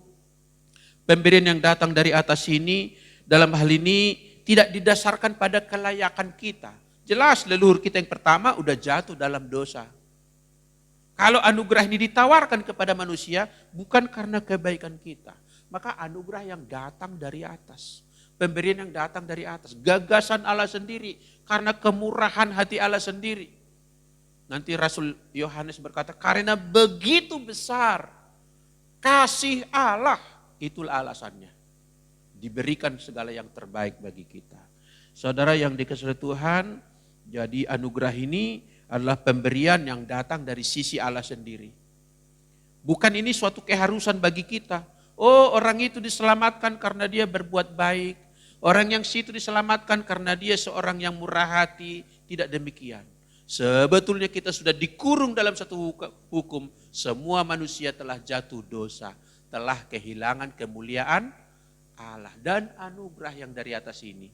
pemberian yang datang dari atas ini, dalam hal ini tidak didasarkan pada kelayakan kita. Jelas leluhur kita yang pertama udah jatuh dalam dosa. Kalau anugerah ini ditawarkan kepada manusia bukan karena kebaikan kita. Maka anugerah yang datang dari atas. Pemberian yang datang dari atas. Gagasan Allah sendiri. Karena kemurahan hati Allah sendiri. Nanti Rasul Yohanes berkata, karena begitu besar kasih Allah. Itulah alasannya. Diberikan segala yang terbaik bagi kita. Saudara yang dikasihi Tuhan, jadi anugerah ini adalah pemberian yang datang dari sisi Allah sendiri. Bukan ini suatu keharusan bagi kita. Oh, orang itu diselamatkan karena dia berbuat baik. Orang yang situ diselamatkan karena dia seorang yang murah hati. Tidak demikian. Sebetulnya kita sudah dikurung dalam satu hukum. Semua manusia telah jatuh dosa. Telah kehilangan kemuliaan Allah. Dan anugerah yang dari atas ini.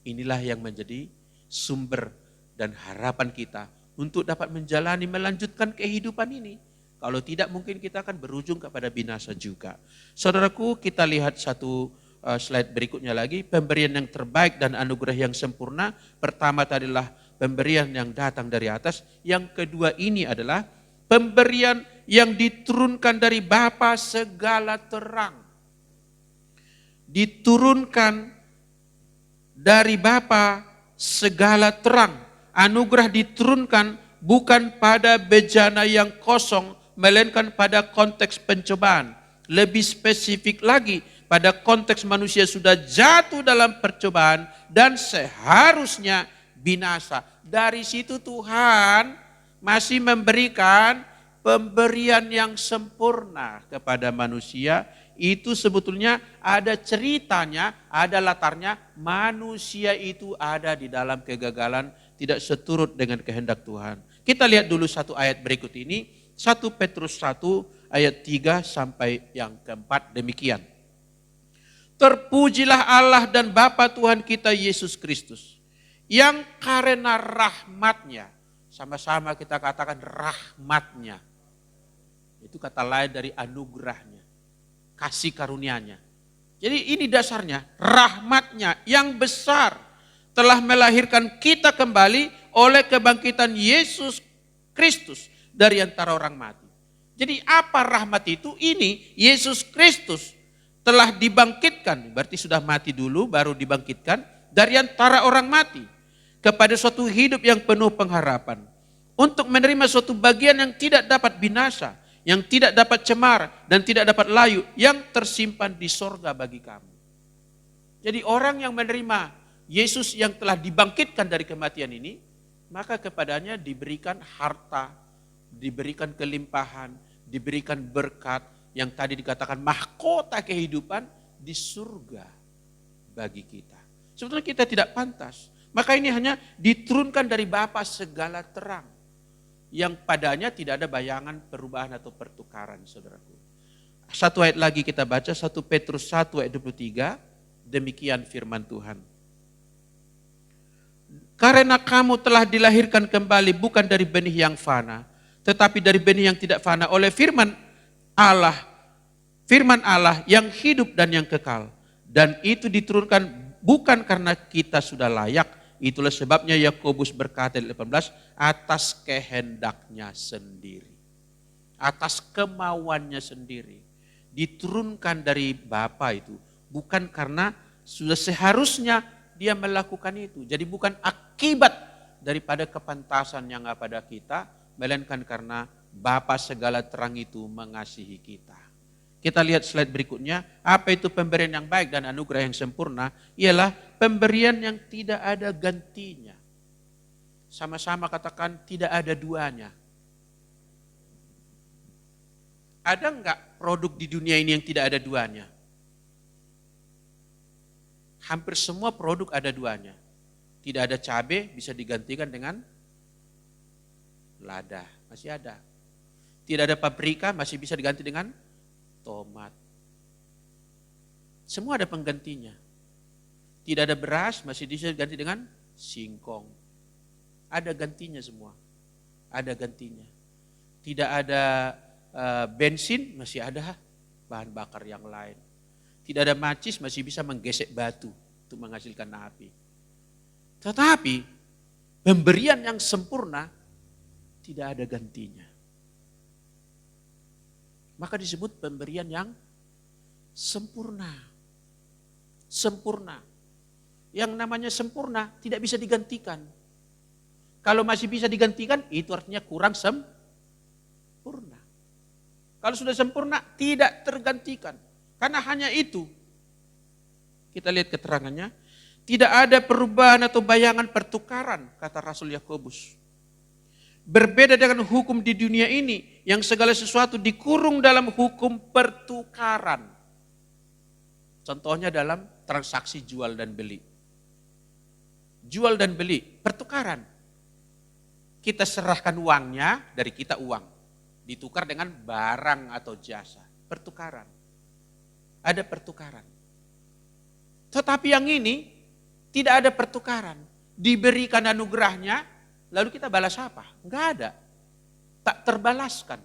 Inilah yang menjadi sumber dan harapan kita. Untuk dapat menjalani, melanjutkan kehidupan ini. Kalau tidak mungkin kita akan berujung kepada binasa juga. Saudaraku, kita lihat satu slide berikutnya lagi. Pemberian yang terbaik dan anugerah yang sempurna. Pertama tadilah pemberian yang datang dari atas. Yang kedua ini adalah pemberian yang diturunkan dari Bapa segala terang. Diturunkan dari Bapa segala terang. Anugerah diturunkan bukan pada bejana yang kosong, melainkan pada konteks pencobaan. Lebih spesifik lagi, pada konteks manusia sudah jatuh dalam percobaan dan seharusnya binasa. Dari situ Tuhan masih memberikan pemberian yang sempurna kepada manusia. Itu sebetulnya ada ceritanya, ada latarnya. Manusia itu ada di dalam kegagalan, tidak seturut dengan kehendak Tuhan. Kita lihat dulu satu ayat berikut ini. 1 Petrus 1 ayat 3 sampai yang keempat demikian. Terpujilah Allah dan Bapa Tuhan kita Yesus Kristus. Yang karena rahmatnya, sama-sama kita katakan rahmatnya. Itu kata lain dari anugerahnya, kasih karunia-Nya. Jadi ini dasarnya, rahmatnya yang besar telah melahirkan kita kembali oleh kebangkitan Yesus Kristus dari antara orang mati. Jadi apa rahmat itu? Ini Yesus Kristus telah dibangkitkan, berarti sudah mati dulu baru dibangkitkan dari antara orang mati kepada suatu hidup yang penuh pengharapan. Untuk menerima suatu bagian yang tidak dapat binasa, yang tidak dapat cemar dan tidak dapat layu, yang tersimpan di sorga bagi kamu. Jadi orang yang menerima Yesus yang telah dibangkitkan dari kematian ini, maka kepadanya diberikan harta, diberikan kelimpahan, diberikan berkat yang tadi dikatakan mahkota kehidupan di surga bagi kita. Sebetulnya kita tidak pantas. Maka ini hanya diturunkan dari Bapa segala terang. Yang padanya tidak ada bayangan perubahan atau pertukaran, saudaraku. Satu ayat lagi kita baca, 1 Petrus 1 ayat 23. Demikian firman Tuhan. Karena kamu telah dilahirkan kembali bukan dari benih yang fana, tetapi dari benih yang tidak fana oleh firman Allah yang hidup dan yang kekal. Dan itu diturunkan bukan karena kita sudah layak. Itulah sebabnya Yakobus berkata di 18, atas kehendaknya sendiri. Atas kemauannya sendiri. Diturunkan dari Bapa itu. Bukan karena sudah seharusnya dia melakukan itu. Jadi bukan akibat daripada kepantasan yang ada pada kita, melainkan karena Bapa segala terang itu mengasihi kita. Kita lihat slide berikutnya. Apa itu pemberian yang baik dan anugerah yang sempurna? Ialah pemberian yang tidak ada gantinya. Sama-sama katakan tidak ada duanya. Ada enggak produk di dunia ini yang tidak ada duanya? Hampir semua produk ada duanya. Tidak ada cabai bisa digantikan dengan lada, masih ada. Tidak ada paprika masih bisa diganti dengan tomat. Semua ada penggantinya. Tidak ada beras masih bisa diganti dengan singkong. Ada gantinya semua. Ada gantinya. Tidak ada bensin masih ada bahan bakar yang lain. Tidak ada macis masih bisa menggesek batu untuk menghasilkan api. Tetapi pemberian yang sempurna tidak ada gantinya. Maka disebut pemberian yang sempurna. Sempurna. Yang namanya sempurna tidak bisa digantikan. Kalau masih bisa digantikan, itu artinya kurang sempurna. Kalau sudah sempurna, tidak tergantikan. Karena hanya itu. Kita lihat keterangannya. Tidak ada perubahan atau bayangan pertukaran, kata Rasul Yakobus. Berbeda dengan hukum di dunia ini, yang segala sesuatu dikurung dalam hukum pertukaran. Contohnya dalam transaksi jual dan beli. Jual dan beli, pertukaran. Kita serahkan uangnya, dari kita uang. Ditukar dengan barang atau jasa. Pertukaran. Ada pertukaran. Tetapi yang ini tidak ada pertukaran. Diberikan anugerahnya, lalu kita balas apa? Enggak ada. Tak terbalaskan.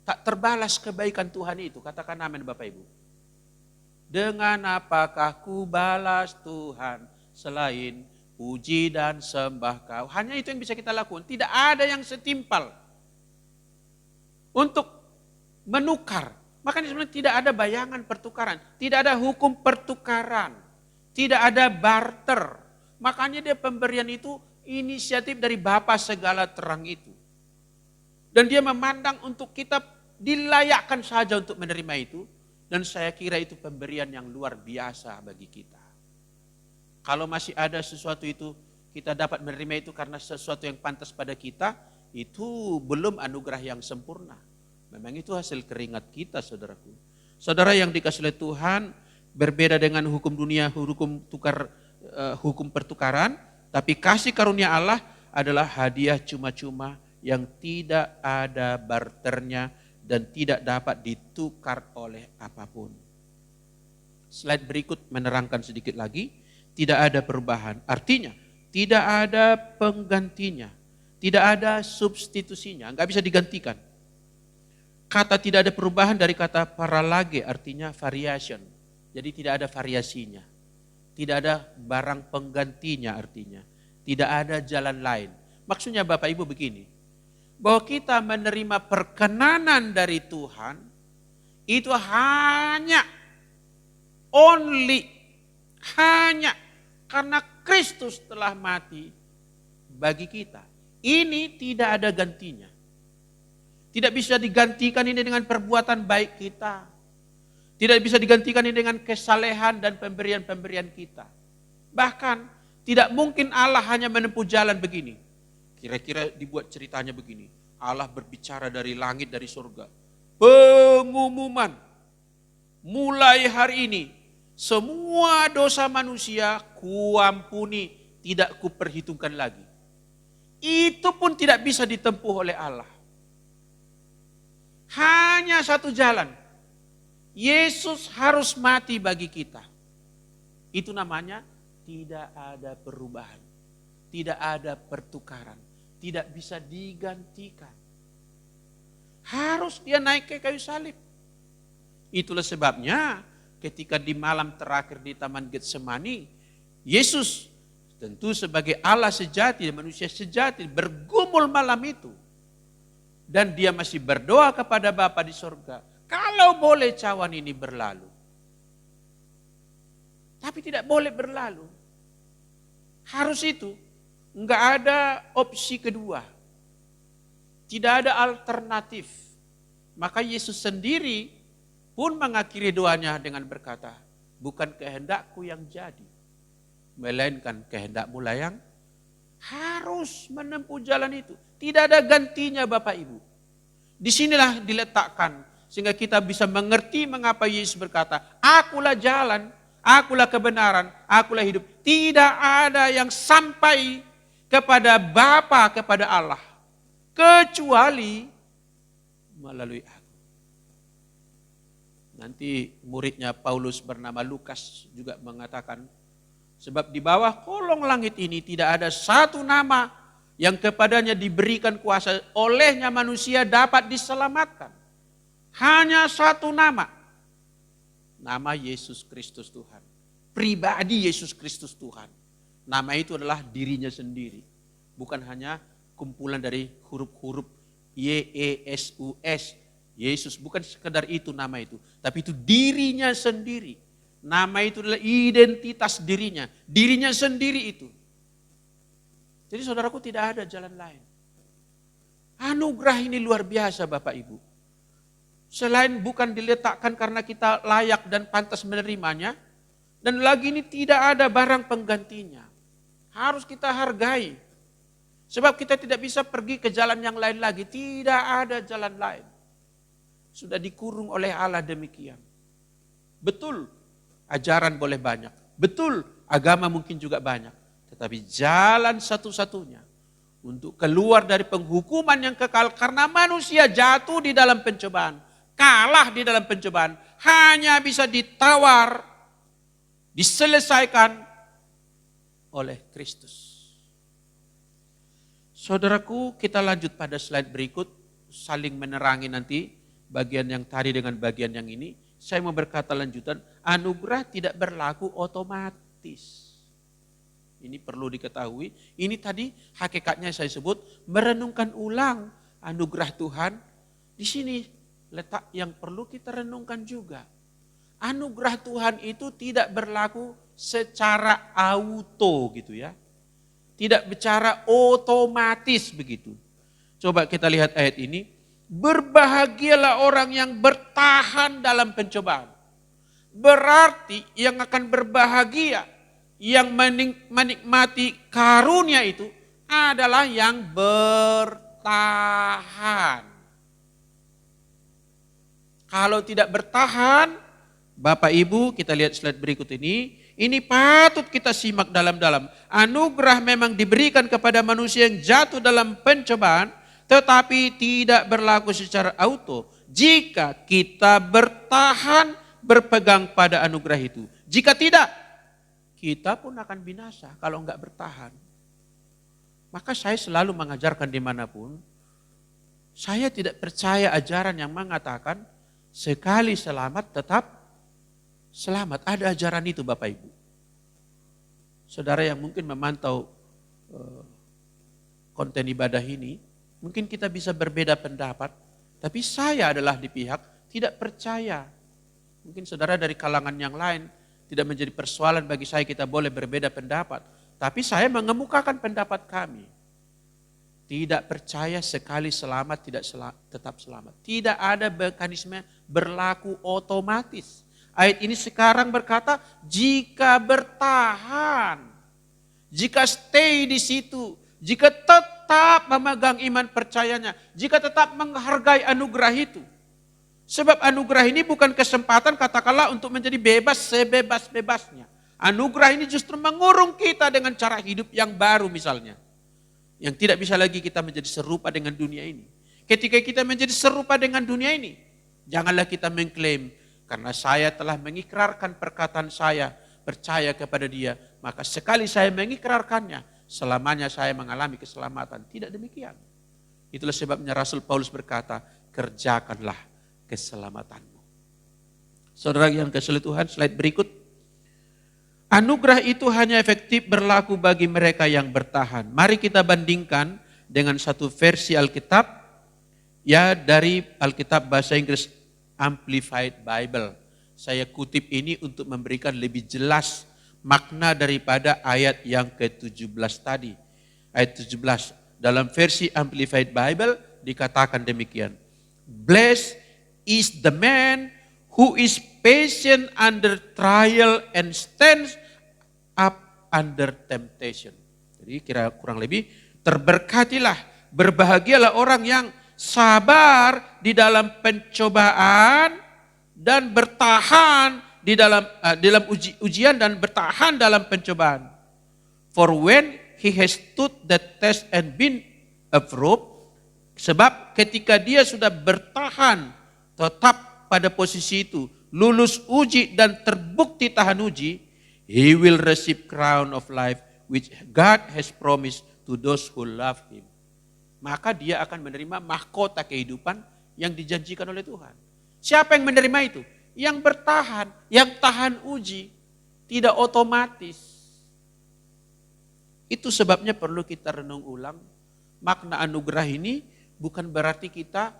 Tak terbalas kebaikan Tuhan itu. Katakan amin Bapak Ibu. Dengan apakah ku balas Tuhan selain puji dan sembah Kau. Hanya itu yang bisa kita lakukan. Tidak ada yang setimpal. Untuk menukar. Makanya sebenarnya tidak ada bayangan pertukaran. Tidak ada hukum pertukaran. Tidak ada barter. Makanya dia pemberian itu inisiatif dari Bapa segala terang itu. Dan dia memandang untuk kita dilayakkan saja untuk menerima itu. Dan saya kira itu pemberian yang luar biasa bagi kita. Kalau masih ada sesuatu itu kita dapat menerima itu karena sesuatu yang pantas pada kita, itu belum anugerah yang sempurna. Memang itu hasil keringat kita saudaraku. Saudara yang dikasihi oleh Tuhan, berbeda dengan hukum dunia, hukum pertukaran, tapi kasih karunia Allah adalah hadiah cuma-cuma yang tidak ada barternya dan tidak dapat ditukar oleh apapun. Slide berikut menerangkan sedikit lagi, tidak ada perubahan. Artinya, tidak ada penggantinya, tidak ada substitusinya, nggak bisa digantikan. Kata tidak ada perubahan dari kata paralage, artinya variation. Jadi tidak ada variasinya. Tidak ada barang penggantinya artinya. Tidak ada jalan lain. Maksudnya Bapak Ibu begini. Bahwa kita menerima perkenanan dari Tuhan. Itu hanya. Hanya. Karena Kristus telah mati bagi kita. Ini tidak ada gantinya. Tidak bisa digantikan ini dengan perbuatan baik kita. Tidak bisa digantikan ini dengan kesalehan dan pemberian-pemberian kita. Bahkan tidak mungkin Allah hanya menempuh jalan begini. Kira-kira dibuat ceritanya begini. Allah berbicara dari langit, dari surga. Pengumuman. Mulai hari ini. Semua dosa manusia kuampuni. Tidak kuperhitungkan lagi. Itu pun tidak bisa ditempuh oleh Allah. Hanya satu jalan. Yesus harus mati bagi kita. Itu namanya tidak ada perubahan. Tidak ada pertukaran. Tidak bisa digantikan. Harus dia naik ke kayu salib. Itulah sebabnya ketika di malam terakhir di Taman Getsemani, Yesus tentu sebagai Allah sejati dan manusia sejati bergumul malam itu. Dan dia masih berdoa kepada Bapa di sorga. Kalau boleh cawan ini berlalu. Tapi tidak boleh berlalu. Harus itu. Enggak ada opsi kedua. Tidak ada alternatif. Maka Yesus sendiri pun mengakhiri doanya dengan berkata, bukan kehendakku yang jadi, melainkan kehendakmu lah yang harus menempuh jalan itu. Tidak ada gantinya Bapak Ibu. Disinilah diletakkan sehingga kita bisa mengerti mengapa Yesus berkata, akulah jalan, akulah kebenaran, akulah hidup. Tidak ada yang sampai kepada Bapa, kepada Allah, kecuali melalui aku. Nanti muridnya Paulus bernama Lukas juga mengatakan, sebab di bawah kolong langit ini tidak ada satu nama yang kepadanya diberikan kuasa olehnya manusia dapat diselamatkan. Hanya satu nama. Nama Yesus Kristus Tuhan. Pribadi Yesus Kristus Tuhan. Nama itu adalah dirinya sendiri. Bukan hanya kumpulan dari huruf-huruf Yesus. Yesus, bukan sekedar itu nama itu. Tapi itu dirinya sendiri. Nama itu adalah identitas dirinya. Dirinya sendiri itu. Jadi saudaraku, tidak ada jalan lain. Anugerah ini luar biasa Bapak Ibu. Selain bukan diletakkan karena kita layak dan pantas menerimanya. Dan lagi ini tidak ada barang penggantinya. Harus kita hargai. Sebab kita tidak bisa pergi ke jalan yang lain lagi. Tidak ada jalan lain. Sudah dikurung oleh Allah demikian. Betul, ajaran boleh banyak. Betul, agama mungkin juga banyak. Tetapi jalan satu-satunya untuk keluar dari penghukuman yang kekal karena manusia jatuh di dalam pencobaan, kalah di dalam pencobaan, hanya bisa ditawar, diselesaikan oleh Kristus. Saudaraku, kita lanjut pada slide berikut, saling menerangi nanti bagian yang tadi dengan bagian yang ini. Saya mau berkata lanjutan, anugerah tidak berlaku otomatis. Ini perlu diketahui. Ini tadi hakikatnya saya sebut merenungkan ulang anugerah Tuhan. Di sini letak yang perlu kita renungkan juga. Anugerah Tuhan itu tidak berlaku secara auto gitu ya. Tidak bicara otomatis begitu. Coba kita lihat ayat ini. Berbahagialah orang yang bertahan dalam pencobaan. Berarti yang akan berbahagia, yang menikmati karunia itu adalah yang bertahan. Kalau tidak bertahan, Bapak Ibu kita lihat slide berikut ini patut kita simak dalam-dalam. Anugerah memang diberikan kepada manusia yang jatuh dalam pencobaan, tetapi tidak berlaku secara auto jika kita bertahan berpegang pada anugerah itu. Jika tidak, kita pun akan binasa kalau enggak bertahan. Maka saya selalu mengajarkan dimanapun, saya tidak percaya ajaran yang mengatakan sekali selamat tetap selamat. Ada ajaran itu Bapak Ibu. Saudara yang mungkin memantau konten ibadah ini, mungkin kita bisa berbeda pendapat, tapi saya adalah di pihak tidak percaya. Mungkin saudara dari kalangan yang lain tidak menjadi persoalan bagi saya, kita boleh berbeda pendapat. Tapi saya mengemukakan pendapat kami. Tidak percaya sekali selamat tetap selamat. Tidak ada mekanisme berlaku otomatis. Ayat ini sekarang berkata jika bertahan, jika stay di situ, jika tetap memegang iman percayanya, jika tetap menghargai anugerah itu. Sebab anugerah ini bukan kesempatan katakanlah untuk menjadi bebas sebebas-bebasnya. Anugerah ini justru mengurung kita dengan cara hidup yang baru misalnya. Yang tidak bisa lagi kita menjadi serupa dengan dunia ini. Ketika kita menjadi serupa dengan dunia ini, janganlah kita mengklaim, karena saya telah mengikrarkan perkataan saya, percaya kepada Dia, maka sekali saya mengikrarkannya, selamanya saya mengalami keselamatan. Tidak demikian. Itulah sebabnya Rasul Paulus berkata, kerjakanlah keselamatanmu. Saudara yang kasih Tuhan, slide berikut. Anugerah itu hanya efektif berlaku bagi mereka yang bertahan. Mari kita bandingkan dengan satu versi Alkitab, ya dari Alkitab bahasa Inggris Amplified Bible. Saya kutip ini untuk memberikan lebih jelas makna daripada ayat yang ke-17 tadi. Ayat 17 dalam versi Amplified Bible dikatakan demikian. Blessed is the man who is patient under trial and stands up under temptation. Jadi kurang lebih, terberkatilah, berbahagialah orang yang sabar di dalam pencobaan dan bertahan di dalam ujian dan bertahan dalam pencobaan. For when he has stood the test and been approved, sebab ketika dia sudah bertahan tetap pada posisi itu, lulus uji dan terbukti tahan uji, he will receive crown of life which God has promised to those who love him. Maka dia akan menerima mahkota kehidupan yang dijanjikan oleh Tuhan. Siapa yang menerima itu? Yang bertahan, yang tahan uji, tidak otomatis. Itu sebabnya perlu kita renung ulang. Makna anugerah ini bukan berarti kita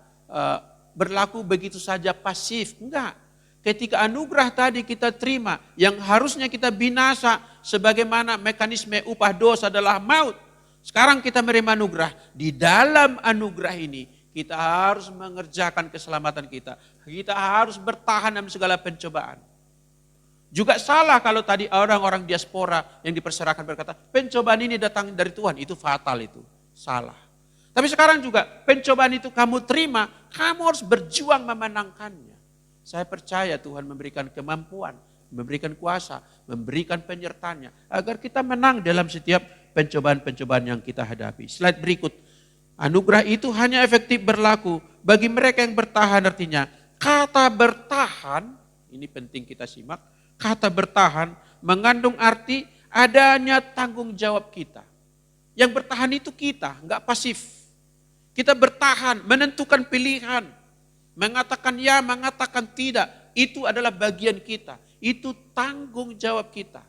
berlaku begitu saja pasif. Enggak. Ketika anugerah tadi kita terima, yang harusnya kita binasa sebagaimana mekanisme upah dosa adalah maut. Sekarang kita menerima anugerah. Di dalam anugerah ini kita harus mengerjakan keselamatan kita. Kita harus bertahan dalam segala pencobaan. Juga salah kalau tadi orang-orang diaspora yang diperserahkan berkata, pencobaan ini datang dari Tuhan, itu fatal itu. Salah. Tapi sekarang juga pencobaan itu kamu terima, kamu harus berjuang memenangkannya. Saya percaya Tuhan memberikan kemampuan, memberikan kuasa, memberikan penyertanya agar kita menang dalam setiap pencobaan-pencobaan yang kita hadapi. Slide berikut. Anugerah itu hanya efektif berlaku bagi mereka yang bertahan. Artinya kata bertahan, ini penting kita simak. Kata bertahan mengandung arti adanya tanggung jawab kita. Yang bertahan itu kita, enggak pasif. Kita bertahan, menentukan pilihan. Mengatakan ya, mengatakan tidak. Itu adalah bagian kita. Itu tanggung jawab kita.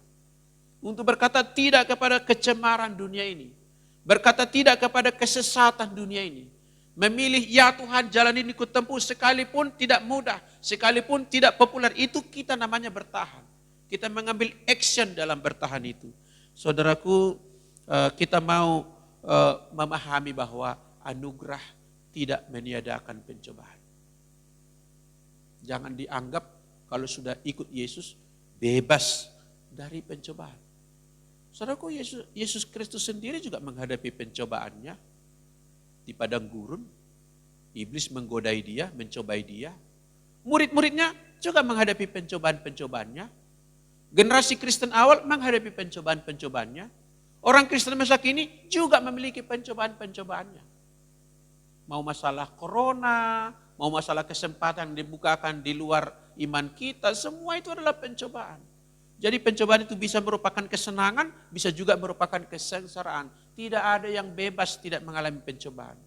Untuk berkata tidak kepada kecemaran dunia ini. Berkata tidak kepada kesesatan dunia ini. Memilih ya Tuhan jalan ini kutempuh sekalipun tidak mudah. Sekalipun tidak populer. Itu kita namanya bertahan. Kita mengambil action dalam bertahan itu. Saudaraku, kita mau memahami bahwa anugerah tidak meniadakan pencobaan. Jangan dianggap kalau sudah ikut Yesus bebas dari pencobaan. Saudaraku, Yesus Kristus sendiri juga menghadapi pencobaannya di padang gurun. Iblis menggodai dia, mencobai dia. Murid-muridnya juga menghadapi pencobaan-pencobaannya. Generasi Kristen awal menghadapi pencobaan-pencobaannya. Orang Kristen masa kini juga memiliki pencobaan-pencobaannya. Mau masalah corona, mau masalah kesempatan yang dibukakan di luar iman kita, semua itu adalah pencobaan. Jadi pencobaan itu bisa merupakan kesenangan, bisa juga merupakan kesengsaraan. Tidak ada yang bebas tidak mengalami pencobaan.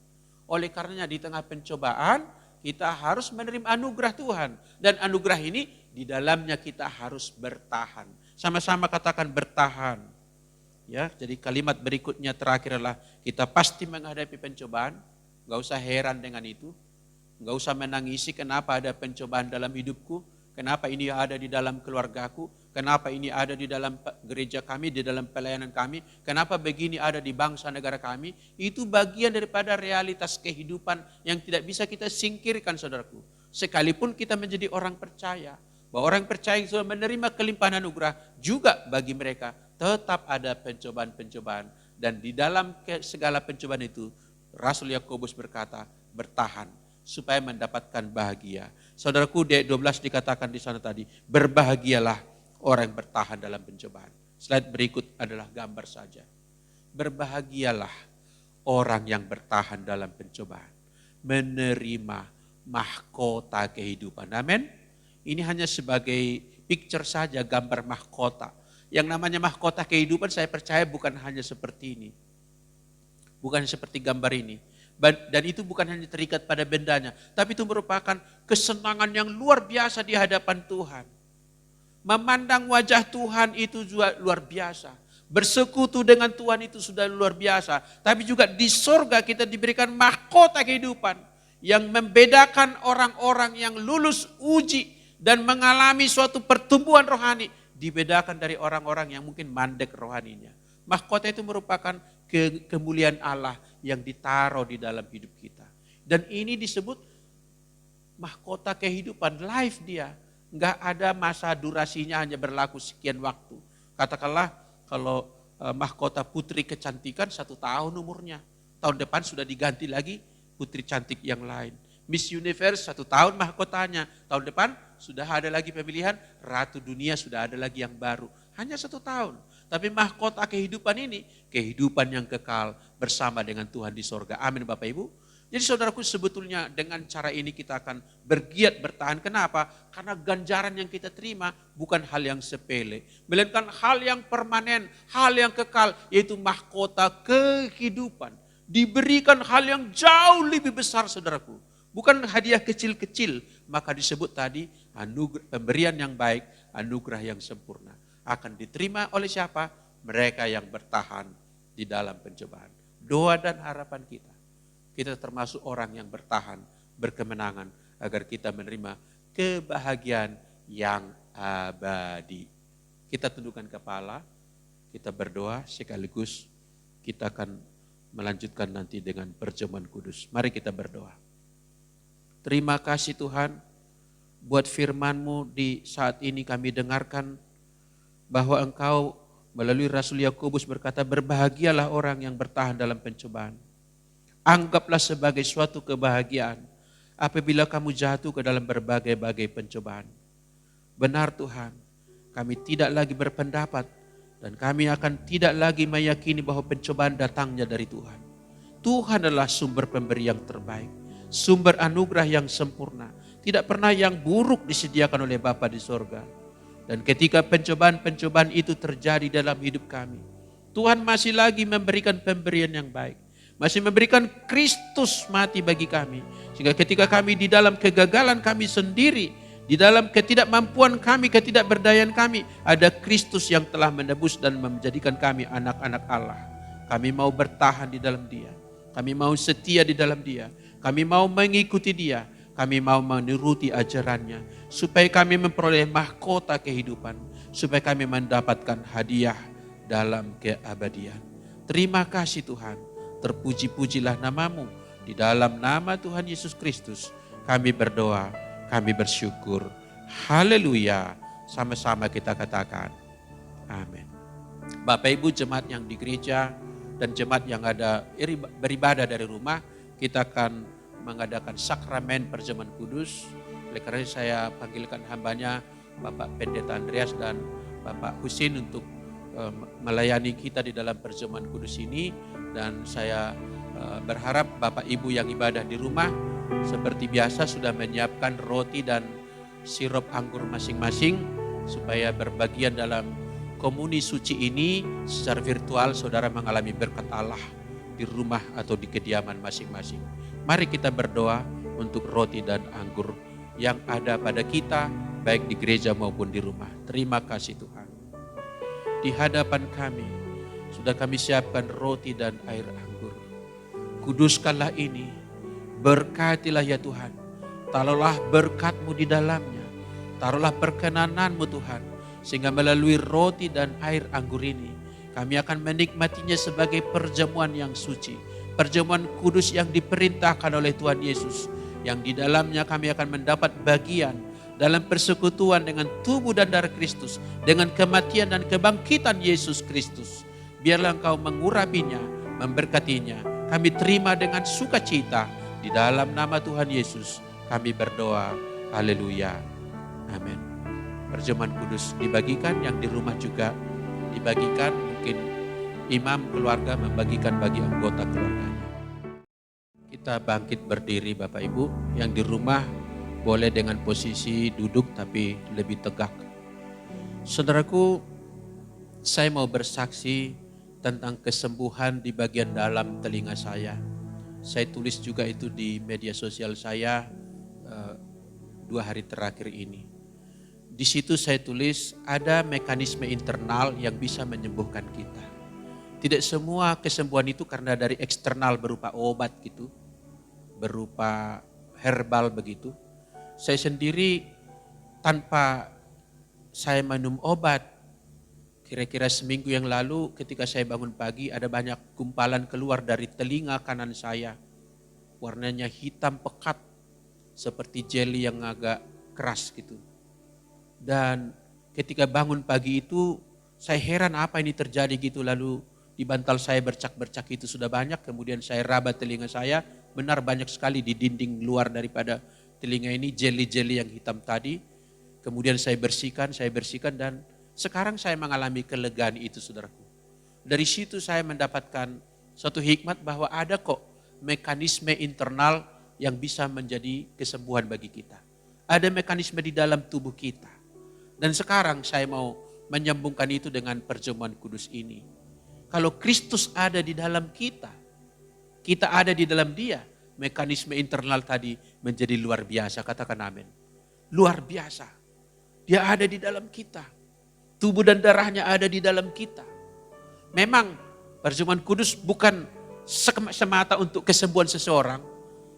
Oleh karenanya di tengah pencobaan, kita harus menerima anugerah Tuhan. Dan anugerah ini di dalamnya kita harus bertahan. Sama-sama katakan bertahan. Ya, jadi kalimat berikutnya terakhir adalah kita pasti menghadapi pencobaan. Gak usah heran dengan itu. Gak usah menangisi kenapa ada pencobaan dalam hidupku. Kenapa ini ada di dalam keluargaku. Kenapa ini ada di dalam gereja kami, di dalam pelayanan kami. Kenapa begini ada di bangsa negara kami. Itu bagian daripada realitas kehidupan yang tidak bisa kita singkirkan saudaraku. Sekalipun kita menjadi orang percaya. Bahwa orang percaya yang sudah menerima kelimpahan anugerah. Juga bagi mereka tetap ada pencobaan-pencobaan. Dan di dalam segala pencobaan itu Rasul Yakobus berkata bertahan supaya mendapatkan bahagia. Saudaraku, di ayat 12 dikatakan di sana tadi, berbahagialah orang yang bertahan dalam pencobaan. Slide berikut adalah gambar saja. Berbahagialah orang yang bertahan dalam pencobaan, menerima mahkota kehidupan. Amin. Ini hanya sebagai picture saja, gambar mahkota. Yang namanya mahkota kehidupan saya percaya bukan hanya seperti ini. Bukan seperti gambar ini. Dan itu bukan hanya terikat pada bendanya. Tapi itu merupakan kesenangan yang luar biasa di hadapan Tuhan. Memandang wajah Tuhan itu juga luar biasa. Bersekutu dengan Tuhan itu sudah luar biasa. Tapi juga di sorga kita diberikan mahkota kehidupan. Yang membedakan orang-orang yang lulus uji dan mengalami suatu pertumbuhan rohani. Dibedakan dari orang-orang yang mungkin mandek rohaninya. Mahkota itu merupakan kemuliaan Allah yang ditaruh di dalam hidup kita. Dan ini disebut mahkota kehidupan, life dia. Enggak ada masa durasinya hanya berlaku sekian waktu. Katakanlah kalau mahkota putri kecantikan 1 tahun umurnya. Tahun depan sudah diganti lagi putri cantik yang lain. Miss Universe 1 tahun mahkotanya. Tahun depan sudah ada lagi pemilihan, Ratu Dunia sudah ada lagi yang baru. Hanya 1 tahun. Tapi mahkota kehidupan ini, kehidupan yang kekal bersama dengan Tuhan di sorga. Amin Bapak Ibu. Jadi saudaraku, sebetulnya dengan cara ini kita akan bergiat bertahan. Kenapa? Karena ganjaran yang kita terima bukan hal yang sepele. Melainkan hal yang permanen, hal yang kekal, yaitu mahkota kehidupan. Diberikan hal yang jauh lebih besar saudaraku. Bukan hadiah kecil-kecil, maka disebut tadi pemberian yang baik, anugerah yang sempurna. Akan diterima oleh siapa? Mereka yang bertahan di dalam pencobaan. Doa dan harapan kita termasuk orang yang bertahan, berkemenangan, agar kita menerima kebahagiaan yang abadi. Kita tundukkan kepala, kita berdoa sekaligus kita akan melanjutkan nanti dengan perjamuan kudus. Mari kita berdoa. Terima kasih Tuhan, buat firman-Mu di saat ini kami dengarkan bahwa Engkau melalui Rasul Yakobus berkata, berbahagialah orang yang bertahan dalam pencobaan. Anggaplah sebagai suatu kebahagiaan apabila kamu jatuh ke dalam berbagai-bagai pencobaan. Benar Tuhan, kami tidak lagi berpendapat dan kami akan tidak lagi meyakini bahwa pencobaan datangnya dari Tuhan. Tuhan adalah sumber pemberi yang terbaik, sumber anugerah yang sempurna. Tidak pernah yang buruk disediakan oleh Bapa di sorga. Dan ketika pencobaan-pencobaan itu terjadi dalam hidup kami, Tuhan masih lagi memberikan pemberian yang baik. Masih memberikan Kristus mati bagi kami. Sehingga ketika kami di dalam kegagalan kami sendiri, di dalam ketidakmampuan kami, ketidakberdayaan kami, ada Kristus yang telah menebus dan menjadikan kami anak-anak Allah. Kami mau bertahan di dalam Dia. Kami mau setia di dalam Dia. Kami mau mengikuti Dia. Kami mau menuruti ajarannya. Supaya kami memperoleh mahkota kehidupan. Supaya kami mendapatkan hadiah dalam keabadian. Terima kasih Tuhan. Terpuji-pujilah nama-Mu. Di dalam nama Tuhan Yesus Kristus kami berdoa, kami bersyukur. Haleluya. Sama-sama kita katakan amin. Bapak Ibu jemaat yang di gereja dan jemaat yang ada beribadah dari rumah, kita akan mengadakan sakramen perjamuan kudus. Oleh karena saya panggilkan hambanya Bapak Pendeta Andreas dan Bapak Husin untuk melayani kita di dalam perjamuan kudus ini. Dan saya berharap Bapak Ibu yang ibadah di rumah seperti biasa sudah menyiapkan roti dan sirup anggur masing-masing supaya berbagian dalam komuni suci ini secara virtual saudara mengalami berkat Allah di rumah atau di kediaman masing-masing. Mari kita berdoa untuk roti dan anggur yang ada pada kita baik di gereja maupun di rumah. Terima kasih Tuhan. Di hadapan kami sudah kami siapkan roti dan air anggur. Kuduskanlah ini, berkatilah ya Tuhan. Taruhlah berkat-Mu di dalamnya. Taruhlah perkenanan-Mu Tuhan. Sehingga melalui roti dan air anggur ini, kami akan menikmatinya sebagai perjamuan yang suci. Perjamuan kudus yang diperintahkan oleh Tuhan Yesus. Yang di dalamnya kami akan mendapat bagian dalam persekutuan dengan tubuh dan darah Kristus. Dengan kematian dan kebangkitan Yesus Kristus. Biarlah Engkau mengurapinya, memberkatinya. Kami terima dengan sukacita. Di dalam nama Tuhan Yesus kami berdoa. Haleluya. Amin. Perjamuan kudus dibagikan, yang di rumah juga dibagikan. Mungkin imam keluarga membagikan bagi anggota keluarganya. Kita bangkit berdiri Bapak Ibu. Yang di rumah boleh dengan posisi duduk tapi lebih tegak. Saudaraku, saya mau bersaksi tentang kesembuhan di bagian dalam telinga saya. Saya tulis juga itu di media sosial saya 2 hari terakhir ini. Di situ saya tulis ada mekanisme internal yang bisa menyembuhkan kita. Tidak semua kesembuhan itu karena dari eksternal berupa obat gitu, berupa herbal begitu. Saya sendiri tanpa saya minum obat, kira-kira seminggu yang lalu ketika saya bangun pagi ada banyak gumpalan keluar dari telinga kanan saya. Warnanya hitam pekat. seperti jelly yang agak keras gitu. Dan ketika bangun pagi itu saya heran apa ini terjadi gitu, lalu di bantal saya bercak-bercak itu sudah banyak, kemudian saya raba telinga saya, benar banyak sekali di dinding luar daripada telinga ini jelly-jelly yang hitam tadi. Kemudian saya bersihkan dan sekarang saya mengalami kelegaan itu, saudaraku. Dari situ saya mendapatkan suatu hikmat bahwa ada kok mekanisme internal yang bisa menjadi kesembuhan bagi kita. Ada mekanisme di dalam tubuh kita. Dan sekarang saya mau menyambungkan itu dengan perjamuan kudus ini. Kalau Kristus ada di dalam kita, kita ada di dalam Dia, mekanisme internal tadi menjadi luar biasa. Katakan amin. Luar biasa. Dia ada di dalam kita. Tubuh dan darahnya ada di dalam kita. Memang perjamuan kudus bukan semata untuk kesembuhan seseorang.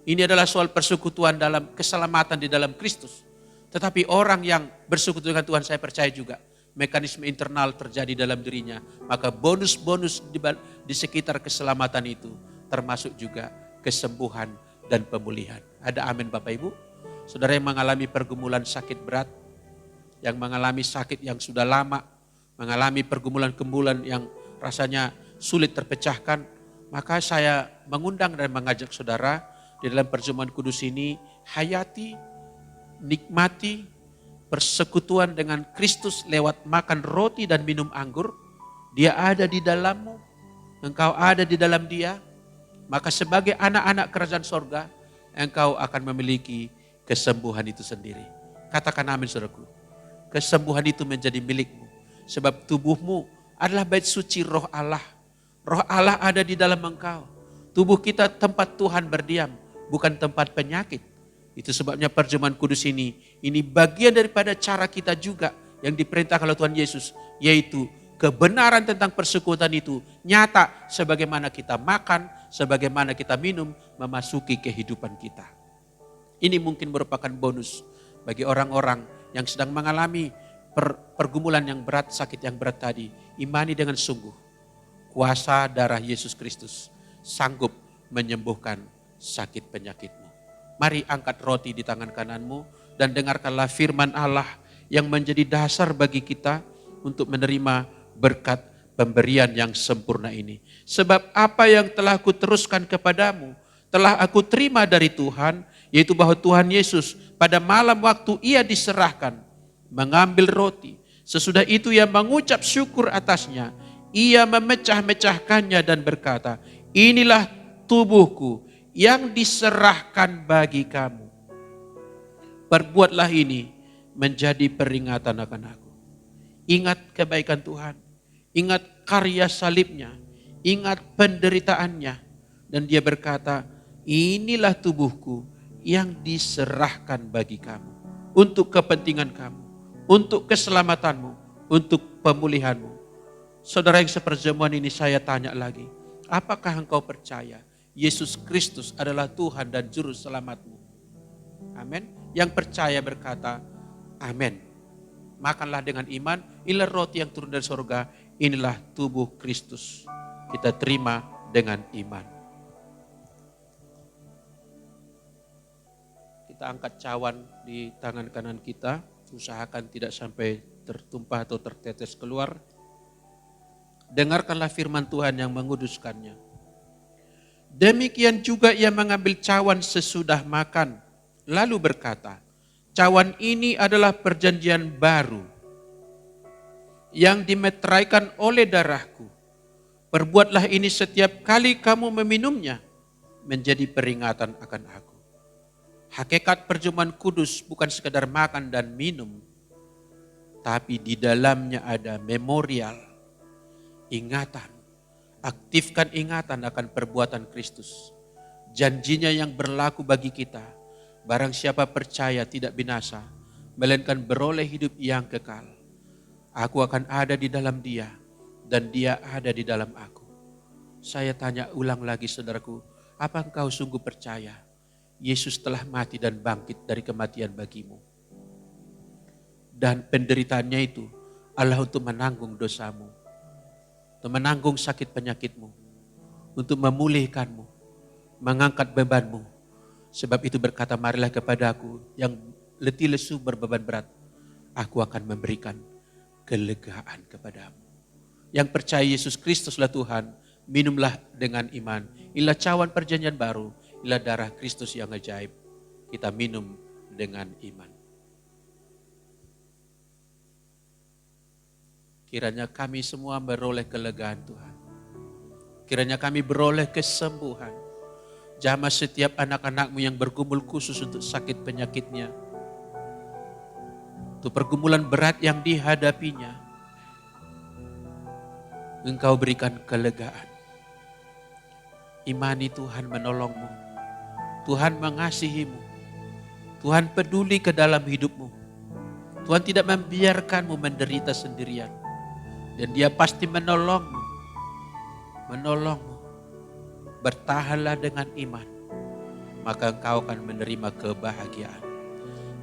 Ini adalah soal persekutuan dalam keselamatan di dalam Kristus. Tetapi orang yang bersekutu dengan Tuhan, saya percaya juga mekanisme internal terjadi dalam dirinya. Maka bonus-bonus di sekitar keselamatan itu termasuk juga kesembuhan dan pemulihan. Ada amin Bapak Ibu? Saudara yang mengalami pergumulan sakit berat, yang mengalami sakit yang sudah lama, mengalami pergumulan-pergumulan yang rasanya sulit terpecahkan, maka saya mengundang dan mengajak saudara di dalam perjamuan kudus ini, hayati, nikmati persekutuan dengan Kristus lewat makan roti dan minum anggur. Dia ada di dalammu, engkau ada di dalam Dia, maka sebagai anak-anak kerajaan sorga, engkau akan memiliki kesembuhan itu sendiri. Katakan amin saudaraku. Kesembuhan itu menjadi milikmu, sebab tubuhmu adalah bait suci roh Allah. Roh Allah ada di dalam engkau. Tubuh kita tempat Tuhan berdiam, bukan tempat penyakit. Itu sebabnya perjamuan kudus ini bagian daripada cara kita juga yang diperintahkan oleh Tuhan Yesus, yaitu kebenaran tentang persekutuan itu nyata sebagaimana kita makan, sebagaimana kita minum, memasuki kehidupan kita. Ini mungkin merupakan bonus bagi orang-orang yang sedang mengalami pergumulan yang berat, sakit yang berat tadi. Imani dengan sungguh, kuasa darah Yesus Kristus sanggup menyembuhkan sakit penyakitmu. Mari angkat roti di tangan kananmu dan dengarkanlah firman Allah yang menjadi dasar bagi kita untuk menerima berkat pemberian yang sempurna ini. Sebab apa yang telah aku teruskan kepadamu, telah aku terima dari Tuhan, yaitu bahwa Tuhan Yesus pada malam waktu Ia diserahkan, mengambil roti. Sesudah itu Ia mengucap syukur atasnya. Ia memecah-mecahkannya dan berkata, inilah tubuhku yang diserahkan bagi kamu. Perbuatlah ini menjadi peringatan akan aku. Ingat kebaikan Tuhan. Ingat karya salibnya. Ingat penderitaannya. Dan Dia berkata, inilah tubuhku yang diserahkan bagi kamu. Untuk kepentingan kamu. Untuk keselamatanmu, untuk pemulihanmu. Saudara yang seperjamuan ini saya tanya lagi, apakah engkau percaya Yesus Kristus adalah Tuhan dan Juru Selamatmu? Amin. Yang percaya berkata, amin. Makanlah dengan iman, inilah roti yang turun dari surga, inilah tubuh Kristus. Kita terima dengan iman. Kita angkat cawan di tangan kanan kita. Usahakan tidak sampai tertumpah atau tertetes keluar. Dengarkanlah firman Tuhan yang menguduskannya. Demikian juga Ia mengambil cawan sesudah makan, lalu berkata, cawan ini adalah perjanjian baru yang dimeteraikan oleh darahku. Perbuatlah ini setiap kali kamu meminumnya, menjadi peringatan akan aku. Hakikat perjamuan kudus bukan sekadar makan dan minum, tapi di dalamnya ada memorial, ingatan. Aktifkan ingatan akan perbuatan Kristus. Janjinya yang berlaku bagi kita, barang siapa percaya tidak binasa, melainkan beroleh hidup yang kekal. Aku akan ada di dalam Dia, dan Dia ada di dalam aku. Saya tanya ulang lagi saudaraku, apa engkau sungguh percaya Yesus telah mati dan bangkit dari kematian bagimu? Dan penderitaannya itu adalah untuk menanggung dosamu, untuk menanggung sakit penyakitmu, untuk memulihkanmu, mengangkat bebanmu, Sebab itu berkata, marilah kepadaku yang letih lesu berbeban berat, aku akan memberikan kelegaan kepadamu. Yang percaya Yesus Kristuslah Tuhan, minumlah dengan iman. Inilah cawan perjanjian baru, inilah darah Kristus yang ajaib. Kita minum dengan iman. Kiranya kami semua beroleh kelegaan Tuhan. Kiranya kami beroleh kesembuhan. Jamah setiap anak-anakmu yang bergumul khusus untuk sakit penyakitnya. Untuk pergumulan berat yang dihadapinya. Engkau berikan kelegaan. Imani Tuhan menolongmu. Tuhan mengasihimu. Tuhan peduli ke dalam hidupmu. Tuhan tidak membiarkanmu menderita sendirian. Dan Dia pasti menolongmu. Menolongmu. Bertahanlah dengan iman. Maka engkau akan menerima kebahagiaan.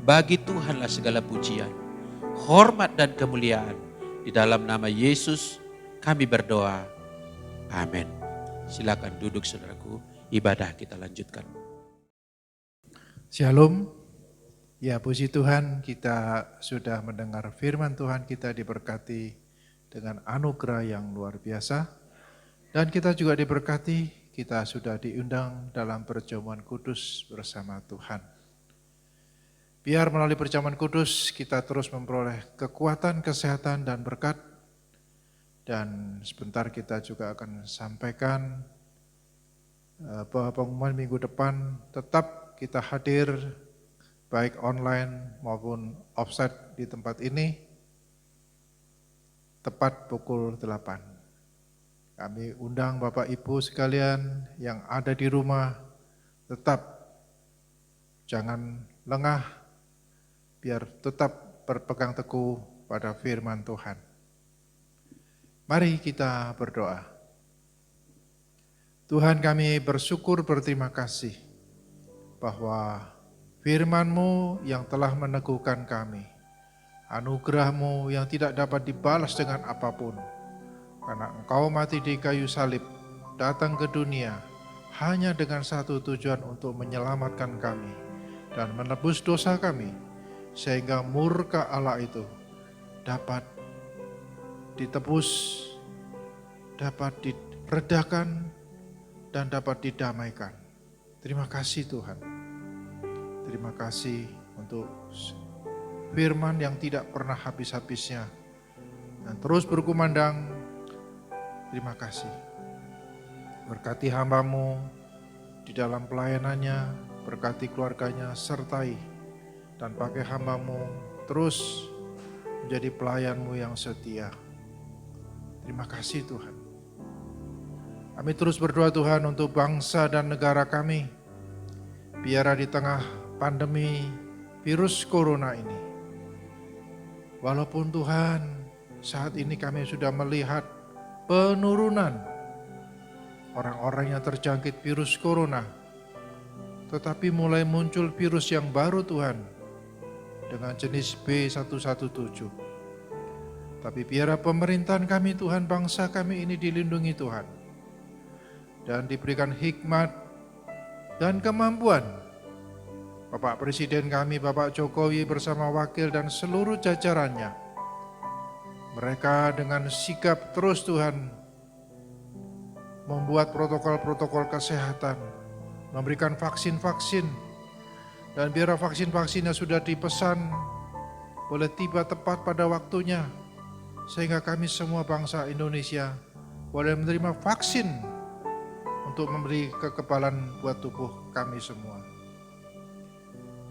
Bagi Tuhanlah segala pujian, hormat dan kemuliaan. Di dalam nama Yesus kami berdoa. Amin. Silakan duduk saudaraku. Ibadah kita lanjutkan. Shalom. Ya, puji Tuhan, kita sudah mendengar firman Tuhan, kita diberkati dengan anugerah yang luar biasa. Dan kita juga diberkati, kita sudah diundang dalam perjamuan kudus bersama Tuhan. Biar melalui perjamuan kudus kita terus memperoleh kekuatan, kesehatan, dan berkat. Dan sebentar kita juga akan sampaikan bahwa pengumuman minggu depan tetap kita hadir baik online maupun offsite di tempat ini tepat pukul 8. Kami undang Bapak Ibu sekalian yang ada di rumah tetap jangan lengah, biar tetap berpegang teguh pada firman Tuhan. Mari kita berdoa. Tuhan, kami bersyukur berterima kasih bahwa firman-Mu yang telah meneguhkan kami, anugerah-Mu yang tidak dapat dibalas dengan apapun, karena Engkau mati di kayu salib, datang ke dunia hanya dengan satu tujuan, untuk menyelamatkan kami dan menebus dosa kami, sehingga murka Allah itu dapat ditebus, dapat diredakan, dan dapat didamaikan. Terima kasih Tuhan. Terima kasih untuk firman yang tidak pernah habis-habisnya dan terus berkumandang. Terima kasih. Berkati hamba-Mu di dalam pelayanannya, berkati keluarganya, sertai dan pakai hamba-Mu terus menjadi pelayan-Mu yang setia. Terima kasih Tuhan. Kami terus berdoa Tuhan untuk bangsa dan negara kami, biar di tengah pandemi virus corona ini, walaupun Tuhan saat ini kami sudah melihat penurunan orang-orang yang terjangkit virus corona, tetapi mulai muncul virus yang baru Tuhan dengan jenis B117. Tapi biarlah pemerintahan kami Tuhan, bangsa kami ini dilindungi Tuhan, dan diberikan hikmat dan kemampuan. Bapak Presiden kami, Bapak Jokowi bersama wakil dan seluruh jajarannya, mereka dengan sigap terus Tuhan membuat protokol-protokol kesehatan, memberikan vaksin-vaksin, dan biar vaksin-vaksinnya sudah dipesan boleh tiba tepat pada waktunya, sehingga kami semua bangsa Indonesia boleh menerima vaksin untuk memberi kekebalan buat tubuh kami semua.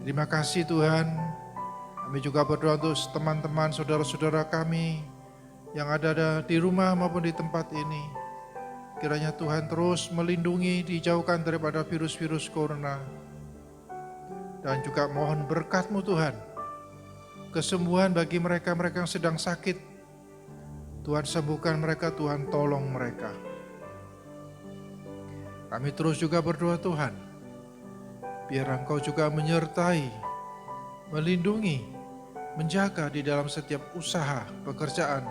Terima kasih Tuhan. Kami juga berdoa untuk teman-teman, saudara-saudara kami yang ada di rumah maupun di tempat ini. Kiranya Tuhan terus melindungi, dijauhkan daripada virus-virus corona. Dan juga mohon berkat-Mu Tuhan, kesembuhan bagi mereka-mereka yang sedang sakit. Tuhan sembuhkan mereka, Tuhan tolong mereka. Kami terus juga berdoa Tuhan, biar Engkau juga menyertai, melindungi, menjaga di dalam setiap usaha, pekerjaan.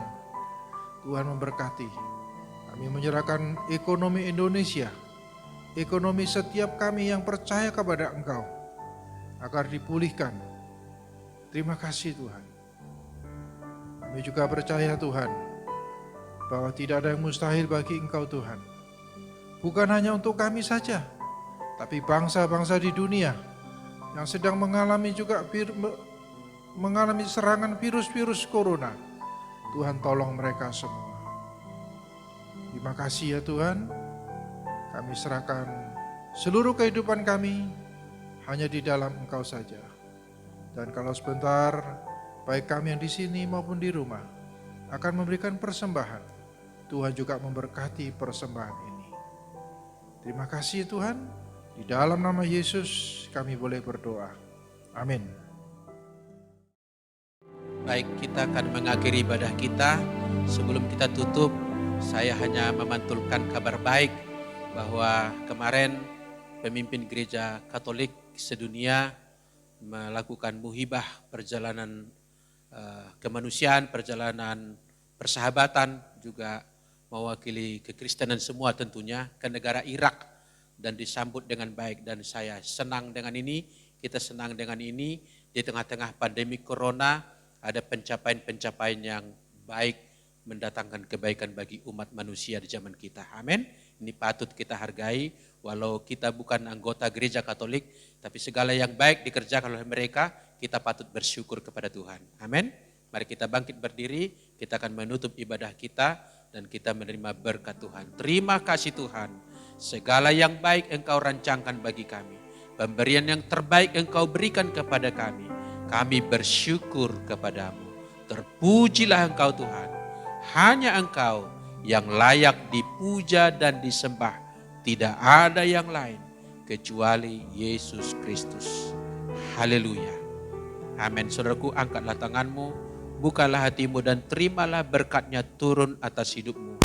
Tuhan memberkati. Kami menyerahkan ekonomi Indonesia, ekonomi setiap kami yang percaya kepada Engkau agar dipulihkan. Terima kasih Tuhan. Kami juga percaya Tuhan bahwa tidak ada yang mustahil bagi Engkau Tuhan. Bukan hanya untuk kami saja, tapi bangsa-bangsa di dunia yang sedang mengalami juga mengalami serangan virus-virus corona. Tuhan tolong mereka semua. Terima kasih ya Tuhan. Kami serahkan seluruh kehidupan kami hanya di dalam Engkau saja. Dan kalau sebentar, baik kami yang di sini maupun di rumah akan memberikan persembahan, Tuhan juga memberkati persembahan ini. Terima kasih Tuhan. Di dalam nama Yesus kami boleh berdoa. Amin. Baik, kita akan mengakhiri ibadah kita. Sebelum kita tutup, saya hanya memantulkan kabar baik bahwa kemarin pemimpin gereja Katolik sedunia melakukan muhibah perjalanan kemanusiaan, perjalanan persahabatan, juga mewakili kekristenan semua tentunya ke negara Irak dan disambut dengan baik. Dan saya senang dengan ini, kita senang dengan ini. Di tengah-tengah pandemi corona ada pencapaian-pencapaian yang baik mendatangkan kebaikan bagi umat manusia di zaman kita. Amin. Ini patut kita hargai, walau kita bukan anggota gereja Katolik, tapi segala yang baik dikerjakan oleh mereka, kita patut bersyukur kepada Tuhan. Amin. Mari kita bangkit berdiri, kita akan menutup ibadah kita dan kita menerima berkat Tuhan. Terima kasih Tuhan, segala yang baik Engkau rancangkan bagi kami. Pemberian yang terbaik Engkau berikan kepada kami. Kami bersyukur kepadamu. Terpujilah Engkau Tuhan. Hanya Engkau yang layak dipuja dan disembah. Tidak ada yang lain kecuali Yesus Kristus. Haleluya. Amin. Saudaraku, angkatlah tanganmu, bukalah hatimu dan terimalah berkatnya turun atas hidupmu.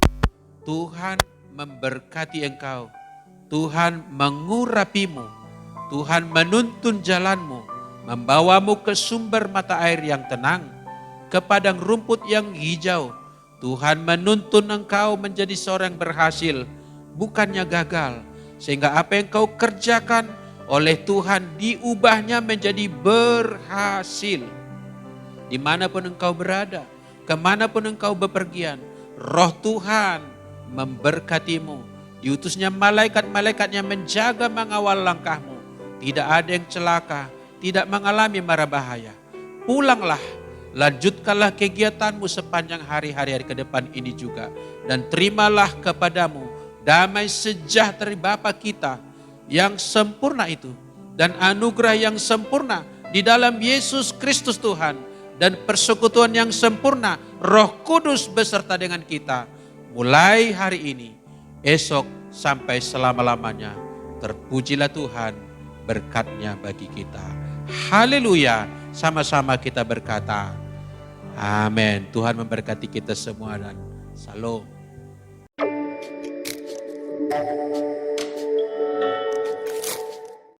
Tuhan memberkati engkau. Tuhan mengurapimu. Tuhan menuntun jalanmu, membawamu ke sumber mata air yang tenang, ke padang rumput yang hijau. Tuhan menuntun engkau menjadi seorang yang berhasil, bukannya gagal. Sehingga apa yang kau kerjakan oleh Tuhan diubahnya menjadi berhasil. Dimanapun engkau berada, kemanapun engkau bepergian, Roh Tuhan memberkatimu. Diutusnya malaikat-malaikatnya menjaga mengawal langkahmu. Tidak ada yang celaka, tidak mengalami mara bahaya. Pulanglah, lanjutkanlah kegiatanmu sepanjang hari-hari ke depan ini juga. Dan terimalah kepadamu damai sejahtera Bapa kita yang sempurna itu. Dan anugerah yang sempurna di dalam Yesus Kristus Tuhan. Dan persekutuan yang sempurna Roh Kudus beserta dengan kita. Mulai hari ini, esok sampai selama-lamanya. Terpujilah Tuhan, berkat-Nya bagi kita. Haleluya. Sama-sama kita berkata, amin. Tuhan memberkati kita semua dan shalom.